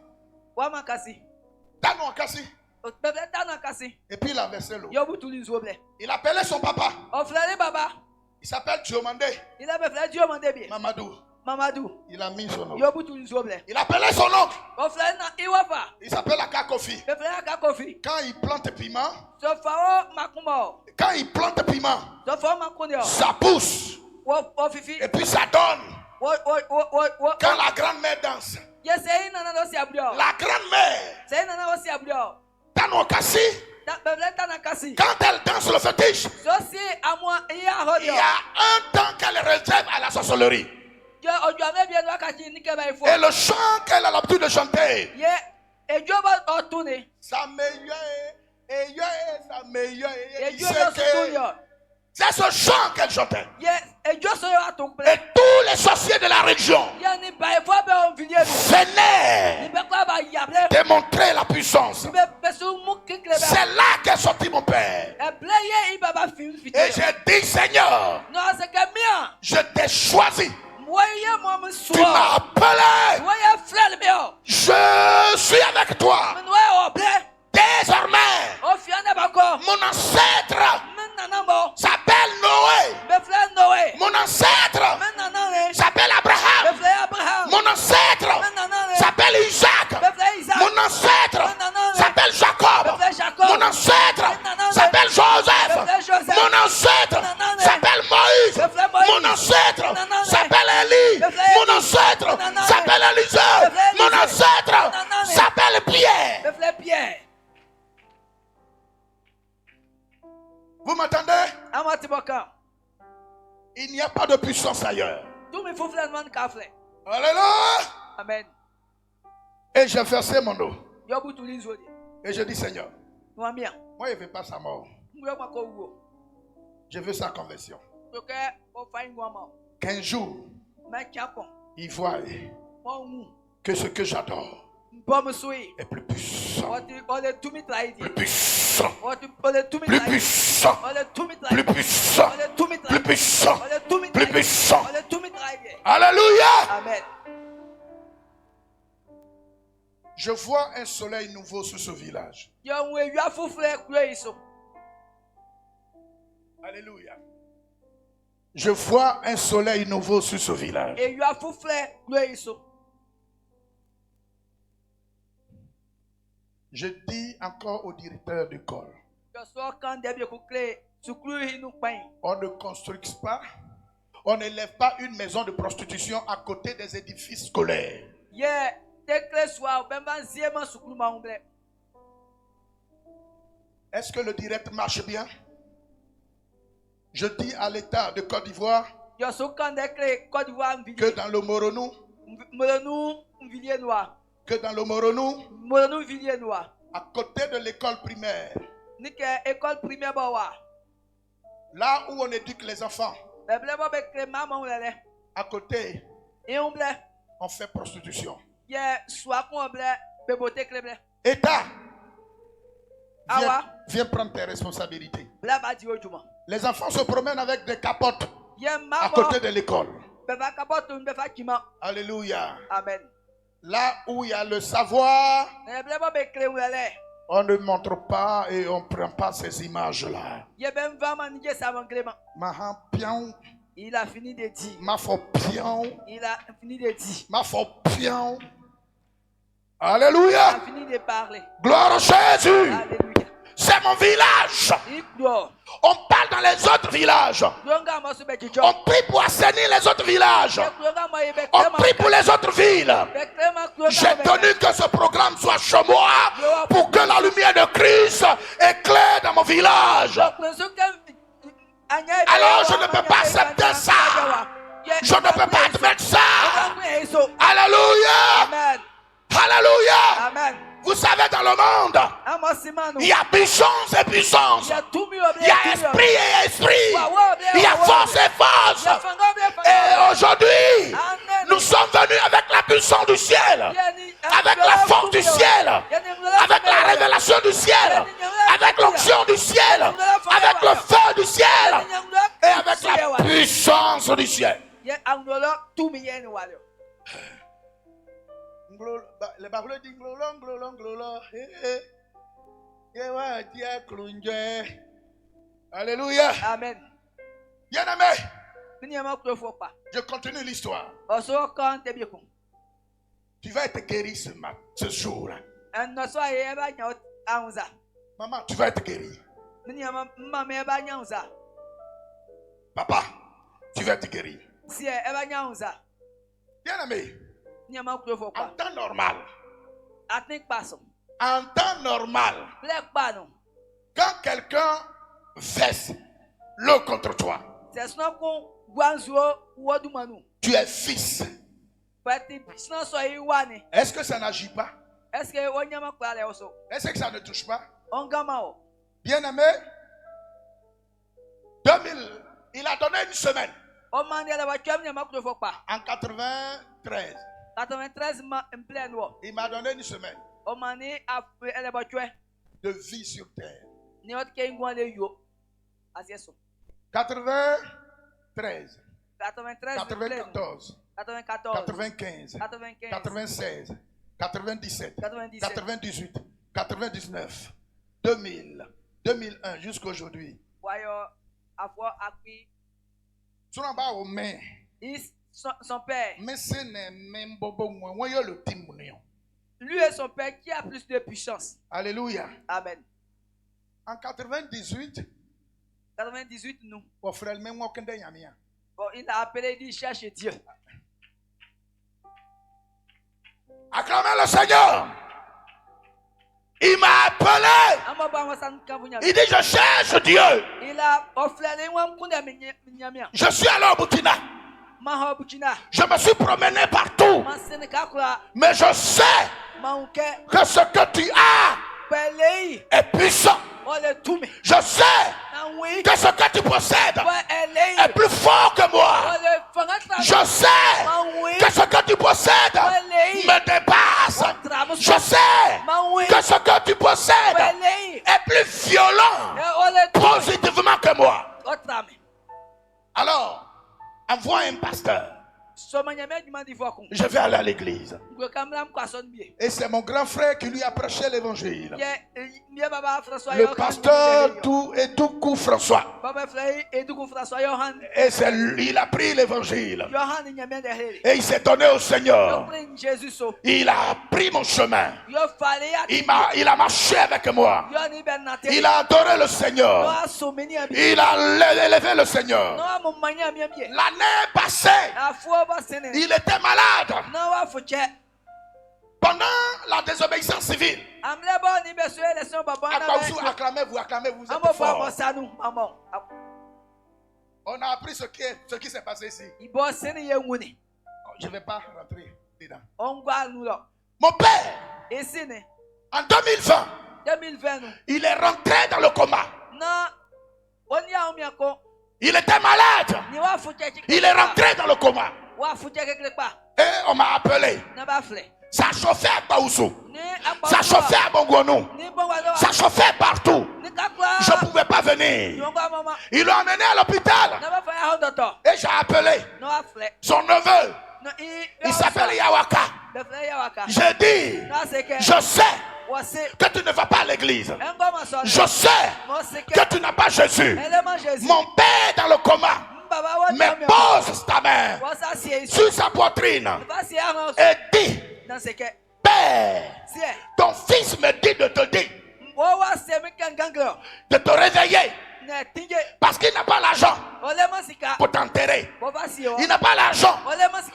Et puis il a versé l'eau. Il a appelé son papa. Il s'appelle Diomandé. Mamadou. Il a mis son nom. Il a appelé son oncle. Il s'appelle Akakofi. Quand il plante piment, ça pousse. Et puis ça donne. Quand la grand-mère danse, la grand-mère, Tanouakasi, quand elle danse le fétiche, il y a un temps qu'elle réserve à la sorcellerie. Et le chant qu'elle a l'habitude de chanter, ça c'est ce chant qu'elle chantait. Et tous les sorciers de la région venaient démontrer la puissance. C'est là qu'est sorti mon père. Et j'ai dit, Seigneur, je t'ai choisi. Tu m'as appelé. Je suis avec toi. Désormais, mon ancêtre s'appelle Noé. Mon ancêtre ancêtre s'appelle Isaac. Mon ancêtre s'appelle Jacob. Mon ancêtre s'appelle Joseph. Mon ancêtre s'appelle Moïse. Mon ancêtre s'appelle Élie. Mon ancêtre s'appelle Élisée. Mon ancêtre s'appelle Pierre. Vous m'entendez? Il n'y a pas de puissance ailleurs. Alléluia. Amen. Et j'ai versé mon eau. Et je dis, Seigneur, moi je ne veux pas sa mort. Je veux sa conversion. Qu'un jour, il voit que ce que j'adore est plus puissant. Plus puissant. Plus puissant. Plus puissant. Plus puissant. Plus puissant. Alléluia. Amen. Je vois un soleil nouveau sur ce village. Alléluia. Je vois un soleil nouveau sur ce village. Je dis encore au directeur d'école, on ne construit pas, on n'élève pas une maison de prostitution à côté des édifices scolaires. Est-ce que le direct marche bien? Je dis à l'État de Côte d'Ivoire que dans le Moronou, à côté de l'école primaire, là où on éduque les enfants, à côté, on fait prostitution. État, viens prendre tes responsabilités. Les enfants se promènent avec des capotes à côté de l'école. Alléluia. Amen. Là où il y a le savoir, on ne montre pas et on ne prend pas ces images-là. Il a fini de dire. Il a fini de dire. Alléluia. Il a fini de parler. Gloire à Jésus. Alléluia. C'est mon village. On parle dans les autres villages. On prie pour assainir les autres villages. On prie pour les autres villes. J'ai tenu que ce programme soit chez moi pour que la lumière de Christ éclaire dans mon village. Alors je ne peux pas accepter ça. Je ne peux pas admettre ça. Alléluia. Alléluia. Amen. Vous savez, dans le monde, il y a puissance et puissance. Il y a esprit et esprit. Il y a force et force. Et aujourd'hui, nous sommes venus avec la puissance du ciel, avec la force du ciel, avec la révélation du ciel, avec l'onction du ciel, avec le feu du ciel et avec la puissance du ciel. Le Bible dit alléluia. Amen. Bien aimé, je continue l'histoire. Tu vas être guéri ce jour-là. Maman, tu vas être guéri. Papa, tu vas être guéri. Bien aimé, en temps normal, quand quelqu'un verse l'eau contre toi, tu es fils. Est-ce que ça n'agit pas? Est-ce que ça ne touche pas? Bien aimé, 2000, il a donné une semaine. En 93. Il m'a donné une semaine de vie sur terre. 93, 94, 95, 96, 97, 98, 99, 2000, 2001 jusqu'à aujourd'hui. Sur en bas aux mains, son père. Lui et son père qui a plus de puissance. Alléluia. Amen. En 98, 98, nous. bon, il a appelé, il dit cherche Dieu. Acclamez le Seigneur. Il m'a appelé. Il dit je cherche Dieu. Je suis allé au Burkina. Je me suis promené partout. Mais je sais que ce que tu as est puissant. Je sais que ce que tu possèdes est plus fort que moi. Je sais que ce que tu possèdes me dépasse. Je sais que ce que tu possèdes est plus violent positivement que moi. Alors, envoie un pasteur. Je vais aller à l'église. Et c'est mon grand frère qui lui a prêché l'évangile. Le pasteur Edoukou François. Et c'est lui, il a pris l'évangile. Et il s'est donné au Seigneur. Il a pris mon chemin. Il a marché avec moi. Il a adoré le Seigneur. Il a élevé le Seigneur. L'année passée, il était malade. Pendant la désobéissance civile. Acclamez-vous. On a appris ce qui s'est passé ici. Je ne vais pas rentrer dedans. Mon père, en 2020, il est rentré dans le coma. Il était malade. Il est rentré dans le coma. Et on m'a appelé. Ça chauffait à Baouzou. Ça chauffait à Bongonou. Ça chauffait partout. Je ne pouvais pas venir. Ils l'ont amené à l'hôpital. Et j'ai appelé son neveu. Il s'appelle Yawaka. J'ai dit, je sais que tu ne vas pas à l'église. Je sais que tu n'as pas Jésus. Mon père dans le coma. Mais pose ta main sur sa poitrine et dis, Père, ton fils me dit de te dire, de te réveiller. Parce qu'il n'a pas l'argent pour t'enterrer. Il n'a pas l'argent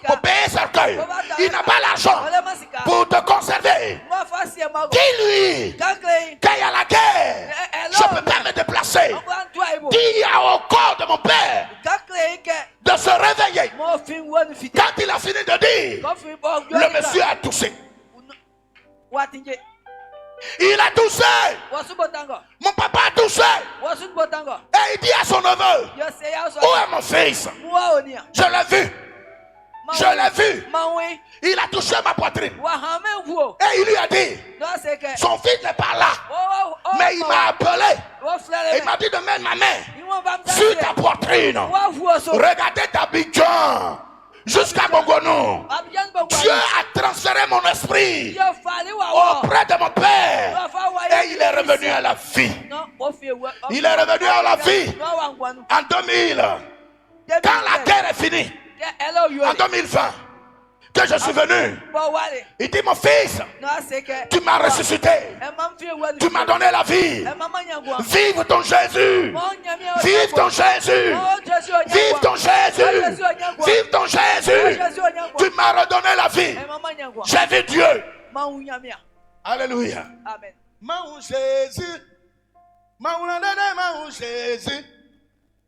pour payer cercueil. Il n'a pas l'argent pour te conserver. Dis-lui, quand il y a la guerre, je ne peux pas me déplacer. Dis au corps de mon père de se réveiller. Quand il a fini de dire, le monsieur a toussé. Il a toussé. Mon papa a toussé. Et il dit à son neveu, où est mon fils? Je l'ai vu. Je l'ai vu. Il a touché ma poitrine. Et il lui a dit, son fils n'est pas là. Mais il m'a appelé. Il m'a dit de mettre ma main sur ta poitrine. Regardez ta Abidjan jusqu'à Bongonou. Dieu a transféré mon esprit auprès de mon père. Et il est revenu à la vie. Il est revenu à la vie en 2000. Quand la guerre est finie, en 2020, que je suis venu, il dit, mon fils, tu m'as ressuscité, tu m'as donné la vie. Vive ton Jésus, vive ton Jésus, vive ton Jésus, vive ton Jésus. Tu m'as redonné la vie. J'ai vu Dieu. Alléluia. Amen. Mon Jésus, mon Jésus,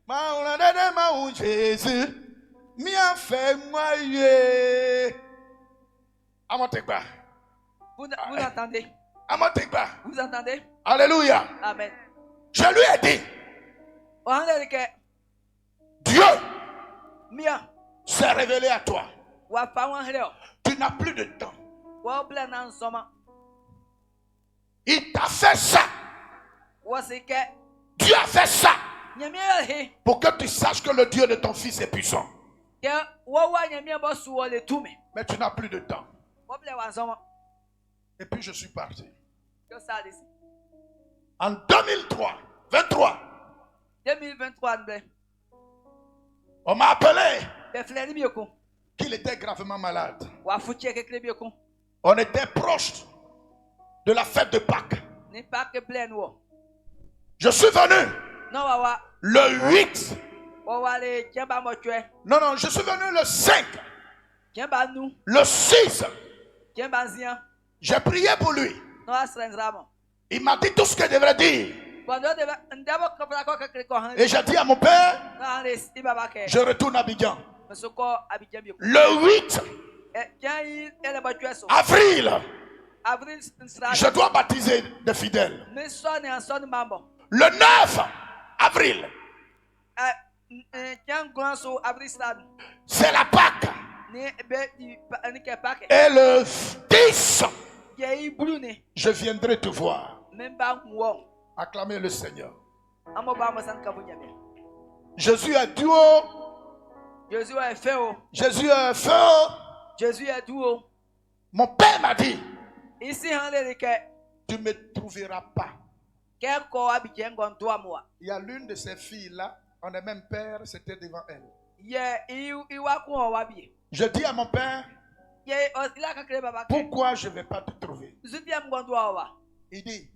mon Jésus, m'a fait moyer. Amotekba. Vous entendez? Amotekba. Vous entendez? Alléluia. Amen. Je lui ai dit, Dieu s'est révélé à toi. Tu n'as plus de temps. Il t'a fait ça. Dieu a fait ça pour que tu saches que le Dieu de ton fils est puissant. Mais tu n'as plus de temps. Et puis je suis parti. En 2023, on m'a appelé. qu'il était gravement malade. Wa futie kekle bi kon. On était proche de la fête de Pâques. Ni Pâques plein wo. Je suis venu Non wa le 8. wa le tiamba mo tue. Non, non, je suis venu le 5. Tiamba nu. Le 6. Tiamba zian. J'ai prié pour lui. Non asrenzramo. Il m'a dit tout ce qu'il devrait dire. Quando deve ndabo kopla ko kekle ko han. Et j'ai dit à mon père, Na res ibaba ke. je retourne à Abidjan. Mesoko Abidjan bi ko. Le 8 Tian yi ele ba tue so. avril, Avril nsra. je dois baptiser des fidèles. Me so ne anso ni mambo. Le 9 avril, Tian glanso avril stad. c'est la Pâques. Ni be di ni ke Pâques. Et le 10, Ye brune. je viendrai te voir. Même ba wo. Acclamez le Seigneur. Amo ba mo san ka bu nyame. Jésus est duo. Jésus est fait o. Jésus est feu. Jésus est doux. Mon père m'a dit, Ici han le ke tu ne me trouveras pas. ke ko Abidjan gon to amoa. Il y a l'une de ces filles-là, on est même père, c'était devant elle. Ye iwa ku o wa bi. Je dis à mon père, Ye o ila ka kre baba ke. pourquoi je ne vais pas te trouver? Zuti am gon to wa. Il dit,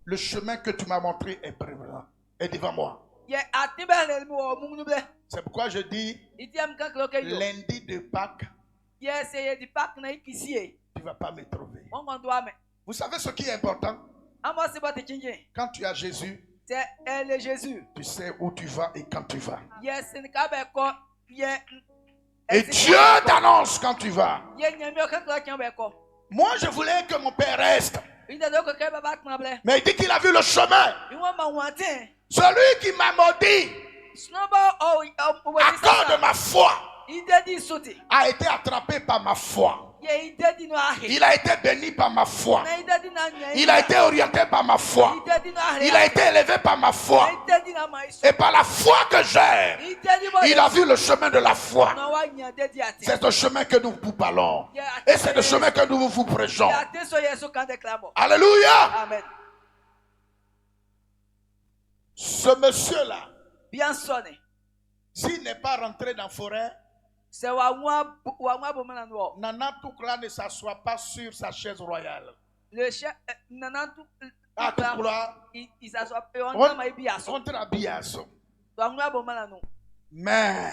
le chemin que tu m'as montré est présent, est devant moi. Ye atibe le mu o mu nu ble. C'est pourquoi je dis, Iti am kan klo ke yo. lundi de Pâques, Ye se ye di pak na ikisi. tu ne vas pas me trouver. On gon to ame. Vous savez ce qui est important? Amo se bote chinje. Quand tu as Jésus, C'est elle Jésus. tu sais où tu vas et quand tu vas. Ye se ka be ko ye Et Dieu t'annonce quand tu vas. Ye nyame o kan klo chan be ko. Moi, je voulais que mon père reste. Inde do ko ke baba kan ble. Mais il dit qu'il a vu le chemin. Iwo ma wantin. Celui qui m'a maudit Snowball o à cause de ma foi ide di sote. a été attrapé par ma foi. Ye ide di no ahe. Il a été béni par ma foi. Na ide di na nya. Il a été orienté par ma foi. Ide di no ahe. Il a été élevé par ma foi. Ide di na mai so. Et par la foi que j'ai, Ide di bo. il a vu le chemin de la foi. Na wa nya de di ate. C'est le chemin que nous vous parlons. Et c'est le chemin que nous vous prêchons. Ya te so Yesu kan déclamo. Alléluia. Amen. Ce monsieur-là, Bien sonné. s'il n'est pas rentré dans la forêt, C'est wa mwa bo mana no. Nana Toukla ne s'assoit pas sur sa chaise royale. Le chef nanantu Ah, Toukla, il s'assoit on ma bi aso. on travaille à ça. To mwa bo mana no. Mais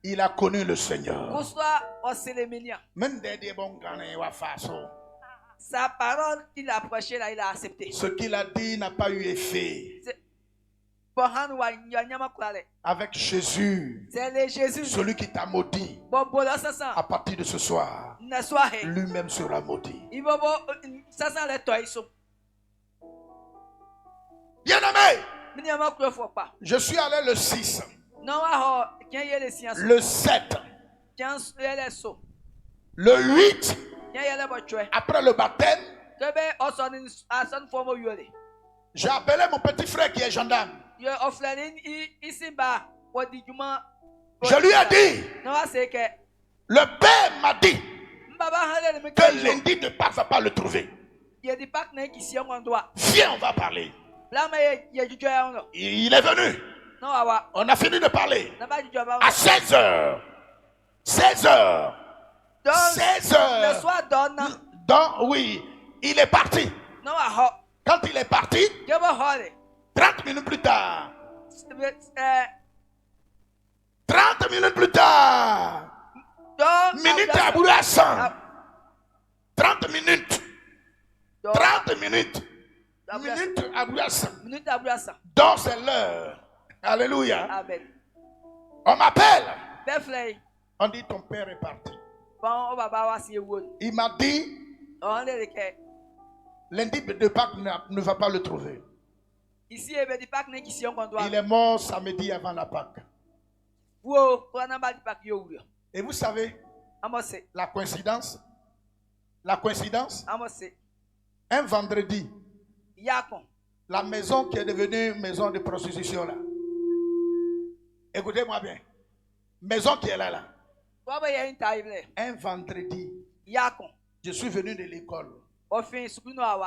il a connu le Seigneur. Kosoa o selemenia. Même des bons gagnants wa façon. Sa parole qu'il a prêché là, il a accepté. Ce qu'il a dit n'a pas eu effet. Avec Jésus, C'est le Jésus. celui qui t'a maudit, à partir de ce soir, lui-même sera maudit. Bien-aimé, je suis allé le 6, le 7, le 8, après le baptême, j'ai appelé mon petit frère qui est gendarme. Je lui ai dit, le père m'a dit que lundi de Pâques ne va pas le trouver. Viens, on va parler. Il est venu. On a fini de parler. À 16h. 16h. 16h. Donc, oui, il est parti. Quand il est parti, 30 minutes plus tard. 30 minutes plus tard. Minute à bout à 100. 30 minutes. 30 minutes. Minute à bout à 100. Donc c'est l'heure. Alléluia. Amen. On m'appelle. On dit ton père est parti. Il m'a dit lundi de Pâques ne va pas le trouver. Il est mort samedi avant la Pâques. Et vous savez, la coïncidence, un vendredi, la maison qui est devenue maison de prostitution là. Écoutez-moi bien. Maison qui est là. Un vendredi, je suis venu de l'école.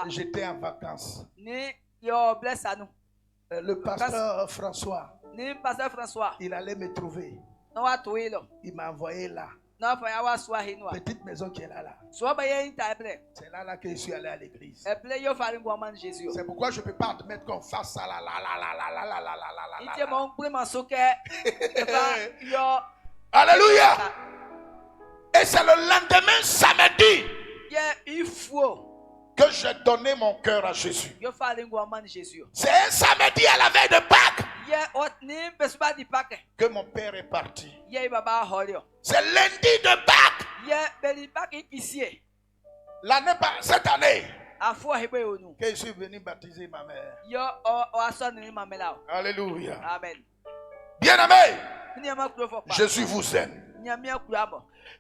J'étais en vacances. Le pasteur François, il allait me trouver. Il m'a envoyé là. Petite maison qui est là. C'est là que je suis allé à l'église. C'est pourquoi je ne peux pas admettre qu'on fasse ça là. Alléluia. Et c'est le lendemain samedi que j'ai donné mon cœur à Jésus. C'est un samedi à la veille de Pâques que mon père est parti. C'est lundi de Pâques. Cette année que je suis venu baptiser ma mère. Alléluia. Amen. Bien-aimé, Jésus vous aime.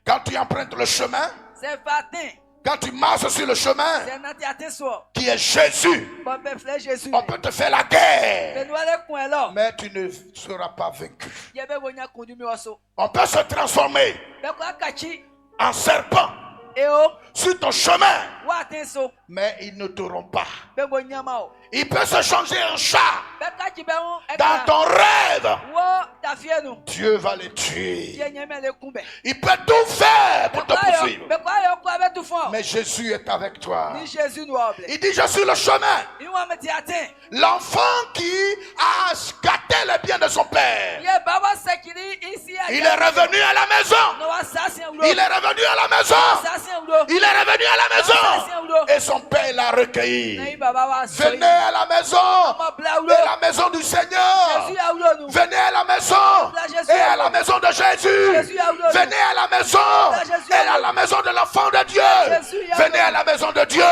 Quand tu empruntes le chemin, quand tu marches sur le chemin qui est Jésus, on peut te faire la guerre, mais tu ne seras pas vaincu. On peut se transformer en serpent sur ton chemin, mais ils ne t'auront pas. Il peut se changer en chat dans ton rêve. Dieu va les tuer. Il peut tout faire pour te poursuivre. Mais Jésus est avec toi. Il dit, je suis le chemin. L'enfant qui a gâté le bien de son père, il est revenu à la maison. Il est revenu à la maison. Il est revenu à la maison. Et son père l'a recueilli. Venez à la maison. Et la maison du Seigneur. Venez à la maison. Et à la maison de Jésus. Venez à la maison. Et à la maison de l'enfant de Dieu. Venez à la maison de Dieu.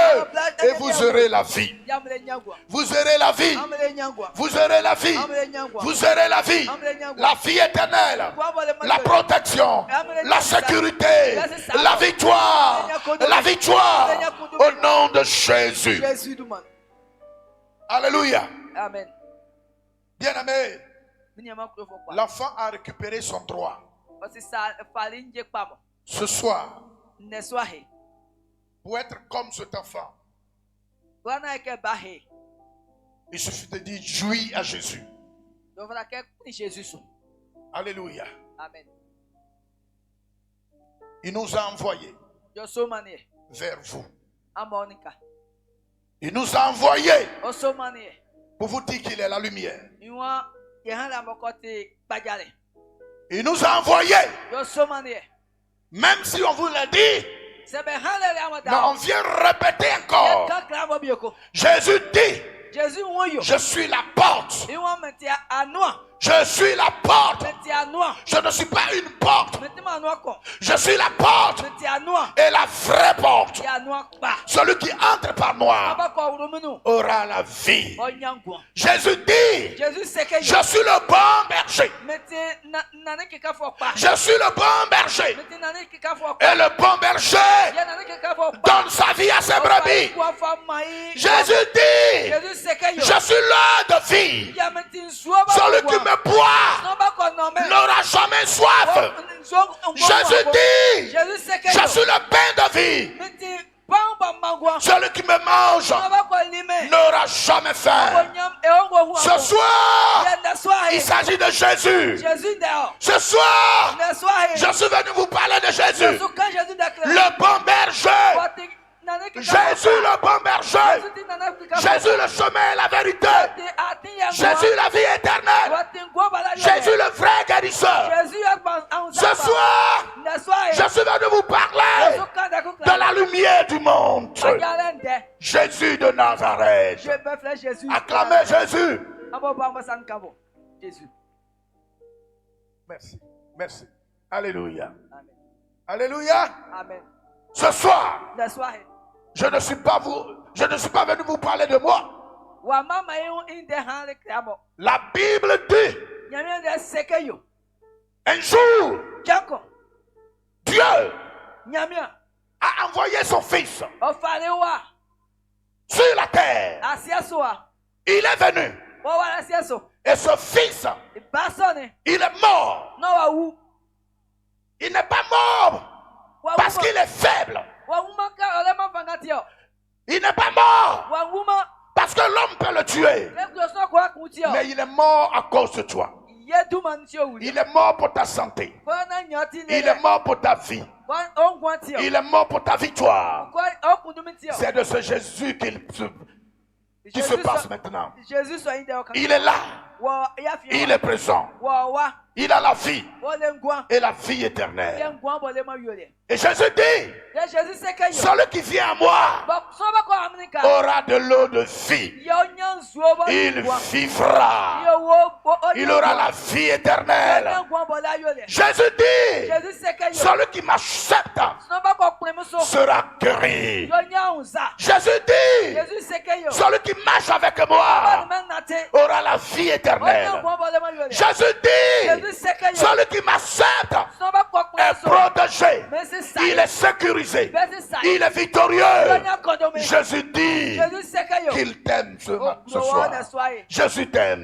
Et vous aurez la vie. Vous aurez la vie. Vous aurez la vie. Vous aurez la vie. La vie éternelle. La protection. La sécurité. La victoire. La victoire. Au nom de Jésus. Alléluia. Amen. Bien-aimé, l'enfant a récupéré son droit. Ce soir, pour être comme cet enfant, il suffit de dire jouis à Jésus. Alléluia. Amen. Il nous a envoyés vers vous. Il nous a envoyés pour vous dire qu'il est la lumière. Il nous a envoyés. Même si on vous l'a dit, mais on vient répéter encore. Jésus dit, je suis la porte. Je suis la porte. Je ne suis pas une porte. Je suis la porte. Et la vraie porte. Celui qui entre par moi aura la vie. Jésus dit, je suis le bon berger. Je suis le bon berger. Et le bon berger donne sa vie à ses brebis. Jésus dit, je suis l'eau de vie. Celui qui me boit n'aura jamais soif. Jésus dit, je suis le pain de vie. Celui qui me mange n'aura jamais faim. Ce soir, il s'agit de Jésus. Ce soir, je suis venu vous parler de Jésus. Le bon berger. Jésus le bon berger. Jésus le chemin et la vérité. Jésus la vie éternelle. Jésus le vrai guérisseur. Ce soir, je suis venu vous parler de la lumière du monde. Jésus de Nazareth. Acclamez Jésus. Merci. Merci. Alléluia. Alléluia. Amen. Ce soir, je ne suis pas venu vous parler de moi. La Bible dit, un jour, Dieu a envoyé son fils sur la terre. Il est venu. Et ce fils, il est mort. Il n'est pas mort parce qu'il est faible. Il n'est pas mort parce que l'homme peut le tuer. Mais il est mort à cause de toi. Il est mort pour ta santé. Il est mort pour ta vie. Il est mort pour ta victoire. C'est de ce Jésus qui se passe maintenant. Il est là. Il est présent. Il a la vie et la vie éternelle. Et Jésus dit, celui qui vient à moi aura de l'eau de vie. Il vivra. Il aura la vie éternelle. Jésus dit, celui qui m'accepte sera guéri. Jésus dit, celui qui marche avec moi aura la vie éternelle. Jésus dit, celui qui m'accepte est protégé. Il est sécurisé. Il est victorieux. Jésus dit qu'il t'aime ce soir. Jésus t'aime.